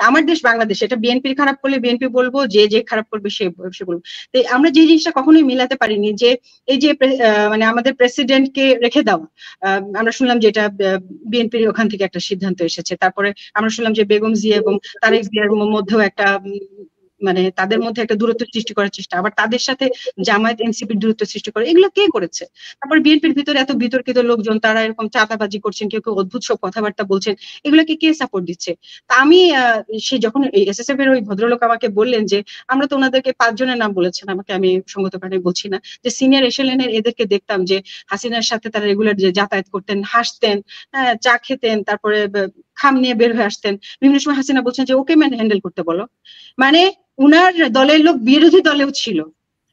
আমার দেশ বাংলাদেশ, এটা বিএনপির খারাপ করলে বিএনপি বলবো, যে খারাপ করবে সে বলবো। তো আমরা যে জিনিসটা কখনোই মিলাতে পারিনি যে এই যে মানে আমাদের প্রেসিডেন্টকে রেখে দেওয়া, আমরা শুনলাম যে এটা বিএনপির ওখান থেকে একটা সিদ্ধান্ত এসেছে। তারপরে আমরা শুনলাম যে বেগম জিয়া এবং তারেক জিয়ার মধ্যেও একটা মানে তাদের মধ্যে একটা দূরত্ব সৃষ্টি করার চেষ্টা, আবার তাদের সাথে জামায়াত এনসিপির দূরত্ব সৃষ্টি করে, এগুলো কে করেছে? তারপর বিএনপির ভিতরে এত বিতর্কিত লোকজন, তারা এরকম চাঁদাবাজি করছেন, কেউ অদ্ভুত সব কথাবার্তা বলছেন, এগুলোকে কে সাপোর্ট দিচ্ছে? তা আমি সে যখন এসএসএফ এর ওই ভদ্রলোক আমাকে বললেন যে আমরা তো ওনাদেরকে 5 জনের নাম বলেছেন, আমাকে, আমি সঙ্গত কারণে বলছি না, যে সিনিয়র এশালেনের এদেরকে দেখতাম যে হাসিনার সাথে তারা রেগুলার যে যাতায়াত করতেন, হাসতেন, চা খেতেন, তারপরে খাম নিয়ে বের হয়ে আসতেন। বিভিন্ন সময় হাসিনা বলছেন যে ওকে হ্যান্ডেল করতে বলো। মানে উনার দলের লোক বিরোধী দলেও ছিল।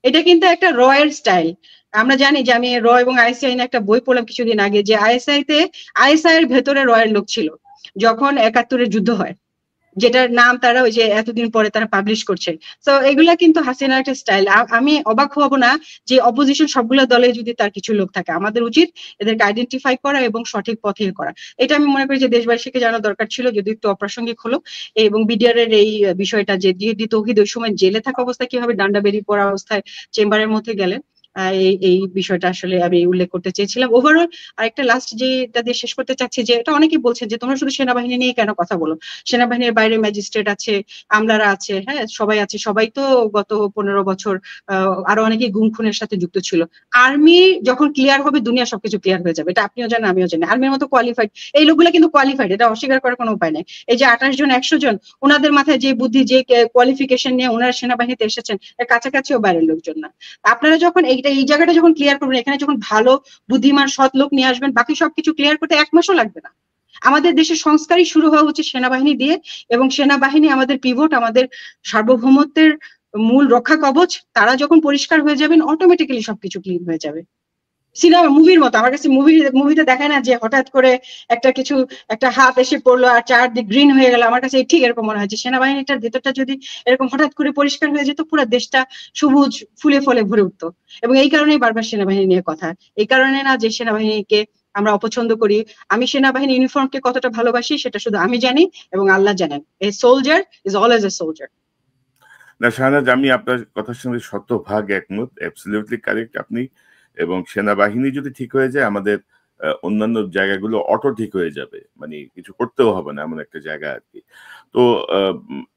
এটা কিন্তু একটা রয়ের স্টাইল। আমরা জানি যে আমি র এবং আইএসআই নিয়ে একটা বই পড়লাম কিছুদিন আগে, যে আইএসআই এর ভেতরে রয়ের লোক ছিল যখন 71-এর যুদ্ধ হয়, যেটার নাম তারা ওই যে এতদিন পরে তারা পাবলিশ করছে। তো এগুলা কিন্তু হাসিনার একটা স্টাইল। আমি অবাক হব না যে অপোজিশন সবগুলো দলে যদি তার কিছু লোক থাকে, আমাদের উচিত এদেরকে আইডেন্টিফাই করা এবং সঠিক পথে করা। এটা আমি মনে করি যে দেশবাসীকে জানা দরকার ছিল, যদি একটু অপ্রাসঙ্গিক হলো। এবং বিডিআর এর এই বিষয়টা যে তৌহিদ ওই সময় জেলে থাকা অবস্থায় কিভাবে ডান্ডা বেরিয়ে পড়া অবস্থায় চেম্বারের মধ্যে গেলেন, এই বিষয়টা আসলে আমি উল্লেখ করতে চেয়েছিলাম। ওভারঅল আরেকটা লাস্ট যেটা দিয়ে শেষ করতে চাচ্ছি, যে এটা অনেকেই বলছেন যে তোমরা শুধু সেনাবাহিনী নিয়ে কেন কথা বলো, সেনাবাহিনীর বাইরে ম্যাজিস্ট্রেট আছে, আমলারা আছে, হ্যাঁ সবাই আছে, সবাই তো গত 15 বছর আরো অনেকেই গুম খুনের সাথে যুক্ত ছিল। আর্মি যখন ক্লিয়ার হবে দুনিয়া সবকিছু ক্লিয়ার হয়ে যাবে, এটা আপনিও জানেন আমিও জানি। আর্মির মতো কোয়ালিফাইড এই লোকগুলো কিন্তু কোয়ালিফাইড, এটা অস্বীকার করার কোনো উপায় নেই। এই যে 28 জন 100 জন, ওনাদের মাথায় যে বুদ্ধি, যে কোয়ালিফিকেশন নিয়ে ওনারা সেনাবাহিনীতে এসেছেন, এর কাছাকাছিও বাইরের লোকজন না। আপনারা যখন এই জায়গাটা যখন ক্লিয়ার করবেন, এখানে যখন ভালো বুদ্ধিমান সৎ লোক নিয়ে আসবেন, বাকি সবকিছু ক্লিয়ার করতে 1 মাসও লাগবে না। আমাদের দেশের সংস্কারই শুরু হওয়া হচ্ছে সেনাবাহিনী দিয়ে, এবং সেনাবাহিনী আমাদের পিভট, আমাদের সার্বভৌমত্বের মূল রক্ষা কবচ। তারা যখন পরিষ্কার হয়ে যাবেন, অটোমেটিক্যালি সবকিছু ক্লিন হয়ে যাবে। সিনেমা মুভির মতো, আমার কাছে মুভিতে দেখায় না যে হঠাৎ করে একটা হাত এসে পড়লো আর চারদিক গ্রিন হয়ে গেল, আমার কাছে ঠিক এরকম মনে হয় যে সেনাবাহিনীটার ভেতরটা যদি এরকম হঠাৎ করে পরিষ্কার হয়ে যেত, পুরো দেশটা সবুজ ফুলে ফলে ভরে উঠতো। এবং এই কারণেই বারবার সেনাবাহিনী নিয়ে কথা, এই কারণে না যে সেনাবাহিনীকে আমরা অপছন্দ করি। আমি সেনাবাহিনী ইউনিফর্মকে কতটা ভালোবাসি সেটা শুধু আমি জানি এবং আল্লাহ জানেন। A soldier is always a soldier. না শাহনাজ, আমি আপনার কথার সঙ্গে শতভাগ একমত, অ্যাবসলিউটলি কারেক্ট আপনি। এবং সেনাবাহিনী যদি ঠিক হয়ে যায়, আমাদের অন্যান্য জায়গাগুলো অটো ঠিক হয়ে যাবে, মানে কিছু করতেও হবে না, এমন একটা জায়গা আর কি। তো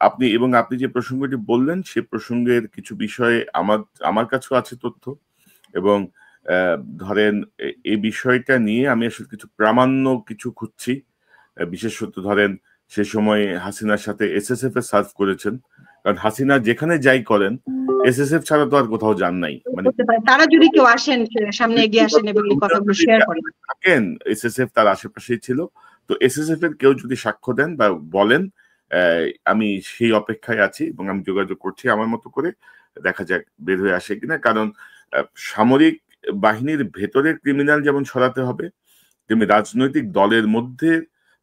আপনি যে প্রসঙ্গটি বললেন, সে প্রসঙ্গের কিছু বিষয়ে আমার কাছেও আছে তথ্য। এবং ধরেন এই বিষয়টা নিয়ে আমি আসলে কিছু প্রামাণ্য খুঁজছি। বিশেষত ধরেন সে সময় হাসিনার সাথে এসএসএফ এ সার্ভ করেছেন, কারণ হাসিনা যেখানে যাই করেন এসএসএফ ছাড়া তো আর কোথাও যান নাই। মানে তারা যদি কেউ আসেন সামনে এগিয়ে আসেন এবং এই কথাগুলো শেয়ার করেন, থাকেন এসএসএফ তার আশেপাশেই ছিল। তো এসএসএফ এর কেউ যদি সাক্ষ্য দেন বা বলেন, আমি সেই অপেক্ষায় আছি এবং আমি যোগাযোগ করছি আমার মতো করে, দেখা যাক বের হয়ে আসে কিনা। কারণ সামরিক বাহিনীর ভেতরে ক্রিমিনাল যেমন সরাতে হবে, তেমনি রাজনৈতিক দলের মধ্যে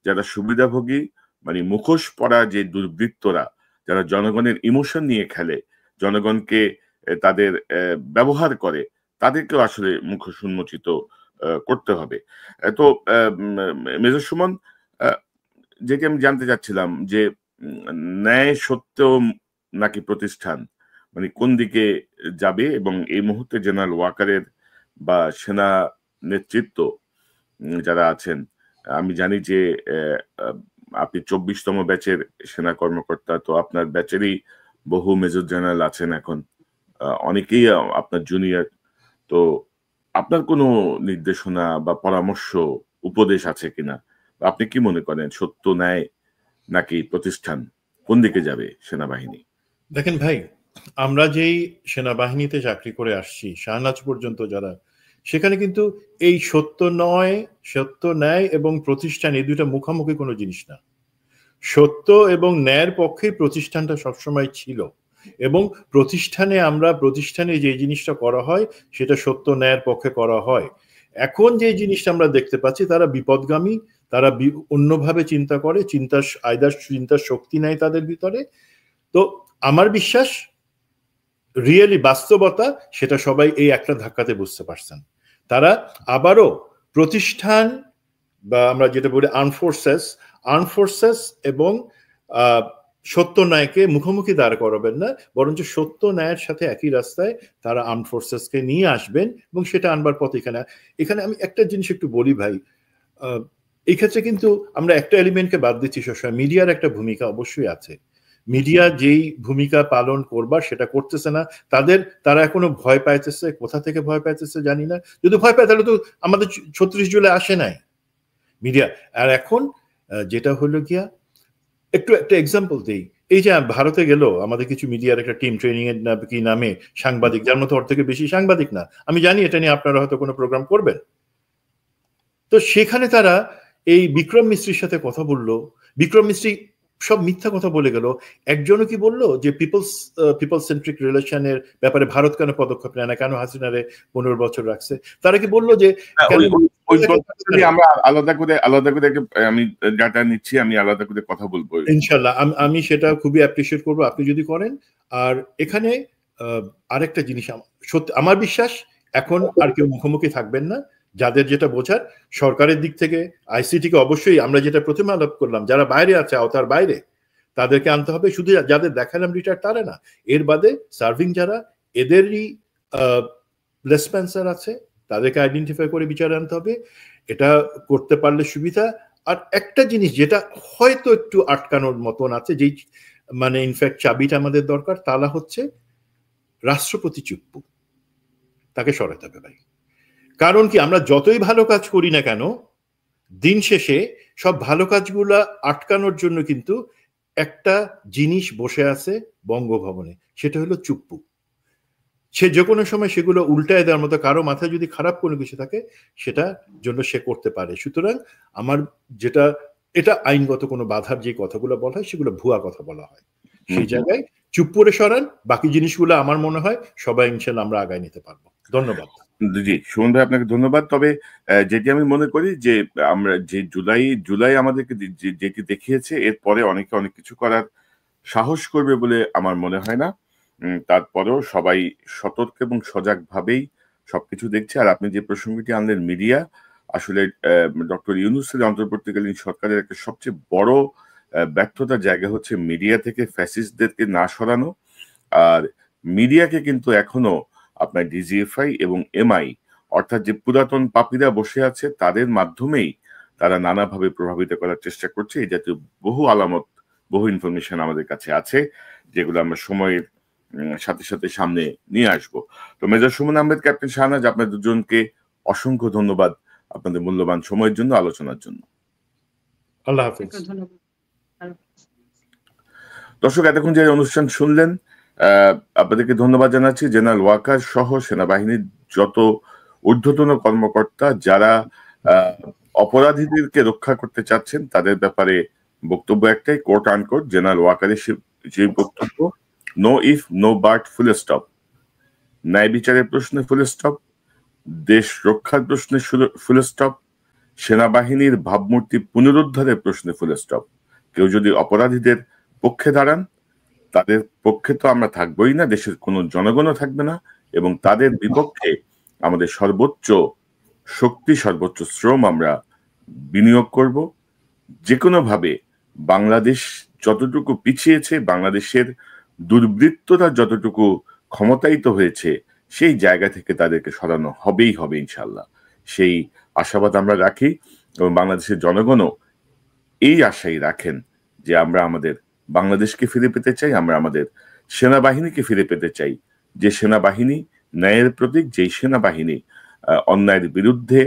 যারা সুবিধাভোগী, মানে মুখোশ পরা যে দুর্বৃত্তরা, যারা জনগণের ইমোশন নিয়ে খেলে, জনগণকে তাদের ব্যবহার করে, তাদেরকেও আসলে মুখোশ উন্মোচিত করতে হবে। তো মেজর সুমন, যেটি আমি জানতে চাচ্ছিলাম যে ন্যায় সত্য নাকি প্রতিষ্ঠান, মানে কোন দিকে যাবে, এবং এই মুহূর্তে জেনারেল ওয়াকারের বা সেনা নেতৃত্ব যারা আছেন, আমি জানি যে আপনি 24তম ব্যাচের সেনা কর্মকর্তা, তো আপনার ব্যাচেরই বহু মেজর জেনারেল আছেন এখন, অনেকেই আপনার জুনিয়র, তো আপনার কোনো নির্দেশনা বা পরামর্শ, উপদেশ আছে কিনা? আপনি কি মনে করেন, সত্য ন্যায় নাকি প্রতিষ্ঠান, কোন দিকে যাবে সেনাবাহিনী? দেখেন ভাই, আমরা যেই সেনাবাহিনীতে চাকরি করে আসছি, শাহনাজ পর্যন্ত যারা, সেখানে কিন্তু এই সত্য ন্যায় এবং প্রতিষ্ঠান, এই দুইটা মুখামুখি কোনো জিনিস না। সত্য এবং ন্যায়ের পক্ষে প্রতিষ্ঠানটা সবসময় ছিল, এবং প্রতিষ্ঠানে যে জিনিসটা করা হয় সেটা সত্য ন্যায়ের পক্ষে করা হয়। এখন যে জিনিসটা আমরা দেখতে পাচ্ছি, তারা বিপদগামী, তারা অন্যভাবে চিন্তা করে, চিন্তার শক্তি নাই তাদের ভিতরে। তো আমার বিশ্বাস, রিয়েলি বাস্তবতা, সেটা সবাই এই একটা ধাক্কাতে বুঝতে পারছেন। তারা আবারও প্রতিষ্ঠান বা আমরা যেটা বলি আর্ম ফোর্সেস এবং সত্য ন্যায়কে মুখোমুখি দাঁড় করাবেন না, বরঞ্চ সত্য ন্যায়ের সাথে একই রাস্তায় তারা আর্ম ফোর্সেসকে নিয়ে আসবেন, এবং সেটা আনবার পথ এখানে আমি একটা জিনিস একটু বলি ভাই, এই ক্ষেত্রে কিন্তু আমরা একটা এলিমেন্টকে বাদ দিচ্ছি সবসময়, মিডিয়ার একটা ভূমিকা অবশ্যই আছে। মিডিয়া যেই ভূমিকা পালন করবার সেটা করতেছে না, তারা এখনো ভয় পাইতেছে, কোথা থেকে ভয় পাইতেছে জানি না। যদি ভয় পায় তাহলে তো আমাদের 36 জুলাই আসে নাই মিডিয়া। আর এখন যেটা হলো গিয়া, একটা এক্সাম্পল দেই, এই যে ভারতে গেল আমাদের কিছু মিডিয়ার একটা টিম, ট্রেনিং এর কি নামে সাংবাদিক, যার মতো ওর থেকে বেশি সাংবাদিক না, আমি জানি এটা নিয়ে আপনারা হয়তো কোনো প্রোগ্রাম করবেন। তো সেখানে তারা এই বিক্রম মিস্ত্রির সাথে কথা বললো, বিক্রম মিস্ত্রি সব মিথ্যা কথা বলে গেল। একজনও কি বললো যে পিপল সেন্ট্রিক রিলেশনের ব্যাপারে ভারত কেন পদক্ষেপ নেয় না, কেন হাসিনারে 15 বছর রাখছে? তারা কি বললো যে আমরা আলাদা করে আমি ডাটা নিচ্ছি, আমি আলাদা করে কথা বলবো ইনশাল্লাহ, আমি সেটা খুবই অ্যাপ্রিশিয়েট করবো আপনি যদি করেন। আর এখানে আরেকটা জিনিস, সত্যি আমার বিশ্বাস, এখন আর কেউ মুখোমুখি থাকবেন না। যাদের যেটা বোঝার, সরকারের দিক থেকে আইসিটিকে অবশ্যই, আমরা যেটা প্রথমে আলাপ করলাম, যারা বাইরে আছে, আওতার বাইরে, তাদেরকে আনতে হবে। শুধু যাদের দেখালাম রিটায়ার তারা না, এর বাদে সার্ভিং যারা, এদেরই লেসপেন্সার আছে, তাদেরকে আইডেন্টিফাই করে বিচারে আনতে হবে। এটা করতে পারলে সুবিধা। আর একটা জিনিস যেটা হয়তো একটু আটকানোর মতন আছে, যেই মানে ইনফ্যাক্ট চাবিটা আমাদের দরকার, তালা হচ্ছে রাষ্ট্রপতি চুপ্পু, তাকে সরাতে হবে ভাই। কারণ কি, আমরা যতই ভালো কাজ করি না কেন, দিন শেষে সব ভালো কাজগুলা আটকানোর জন্য কিন্তু একটা জিনিস বসে আছে বঙ্গভবনে, সেটা হলো চুপ্পু। সে যে কোনো সময় সেগুলো উল্টায় দেওয়ার মতো, কারো মাথায় যদি খারাপ কোনো কিছু থাকে সেটা জন্য সে করতে পারে। সুতরাং আমার যেটা, এটা আইনগত কোনো বাধার যে কথাগুলো বলা হয় সেগুলো ভুয়া কথা বলা হয়। সেই জায়গায় চুপ করে সরান, বাকি জিনিসগুলো আমার মনে হয় সবাই ইনশাল্লাহ আমরা আগায় নিতে পারবো। ধন্যবাদ। জি সুমন ভাই, আপনাকে ধন্যবাদ। তবে যেটি আমি মনে করি যে আমরা যে জুলাই আমাদেরকে যেটি দেখিয়েছে, এরপরে অনেকে অনেক কিছু করার সাহস করবে বলে আমার মনে হয় না। তারপরেও সবাই সতর্ক এবং সজাগ ভাবেই সবকিছু দেখছে। আর আপনি যে প্রসঙ্গটি আনলেন, মিডিয়া, আসলে ডক্টর ইউনূসের অন্তর্বর্তীকালীন সরকারের একটা সবচেয়ে বড় ব্যর্থতার জায়গা হচ্ছে মিডিয়া থেকে ফ্যাসিস্টদেরকে না সরানো। আর মিডিয়াকে কিন্তু এখনো আপনার ডিজিএফআই এবং এমআই, অর্থাৎ যে পুরাতন পাপীরা বসে আছে, তাদের মাধ্যমেই তারা নানাভাবে প্রভাবিত করার চেষ্টা করছে। এই জাতীয় বহু আলামত, বহু ইনফরমেশন আমাদের কাছে আছে, যেগুলো আমরা সময়ের সাথে সাথে সামনে নিয়ে আসবো। তো মেজর সুমন আহমেদ, ক্যাপ্টেন শাহনাজ, আপনাদের দুজনকে অসংখ্য ধন্যবাদ আপনাদের মূল্যবান সময়ের জন্য, আলোচনার জন্য। আল্লাহ হাফেজ। দর্শক, এতক্ষণ যে অনুষ্ঠান শুনলেন, আপনাদেরকে ধন্যবাদ জানাচ্ছি। জেনারেল ওয়াকার সহ সেনাবাহিনীর যত ঊর্ধ্বতন কর্মকর্তা যারা অপরাধীদেরকে রক্ষা করতে চাচ্ছেন, তাদের ব্যাপারে বক্তব্য একটাই, কোট আনকোট, জেনারেল ওয়াকারের যে বক্তব্য, no if no but, full stop. ন্যায় বিচারের প্রশ্নে ফুল স্টপ, দেশ রক্ষার প্রশ্নে ফুল স্টপ, সেনাবাহিনীর ভাবমূর্তি পুনরুদ্ধারের প্রশ্নে ফুল স্টপ। কেউ যদি অপরাধীদের পক্ষে দাঁড়ান, তাদের পক্ষে তো আমরা থাকবোই না, দেশের কোনো জনগণও থাকবে না, এবং তাদের বিপক্ষে আমাদের সর্বোচ্চ শক্তি, সর্বোচ্চ শ্রম আমরা বিনিয়োগ করব। যে কোনোভাবে বাংলাদেশ যতটুকু পিছিয়েছে, বাংলাদেশের দুর্বৃত্তরা যতটুকু ক্ষমতায়িত হয়েছে, সেই জায়গা থেকে তাদেরকে সরানো হবেই হবে ইনশাল্লাহ। সেই আশাবাদ আমরা রাখি, এবং বাংলাদেশের জনগণও এই আশাই রাখেন যে আমরা আমাদের বাংলাদেশকে ফিরে পেতে চাই, আমরা আমাদের সেনাবাহিনীকে ফিরে পেতে চাই, যে সেনাবাহিনী ন্যায়ের প্রতীক, যেই সেনাবাহিনী অন্যায়ের বিরুদ্ধে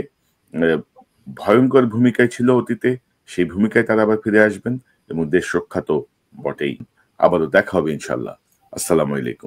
ভয়ঙ্কর ভূমিকায় ছিল অতীতে, সেই ভূমিকায় তারা আবার ফিরে আসবেন, এবং দেশ রক্ষা তো বটেই। আবারও দেখা হবে ইনশাল্লাহ। আসসালামু আলাইকুম।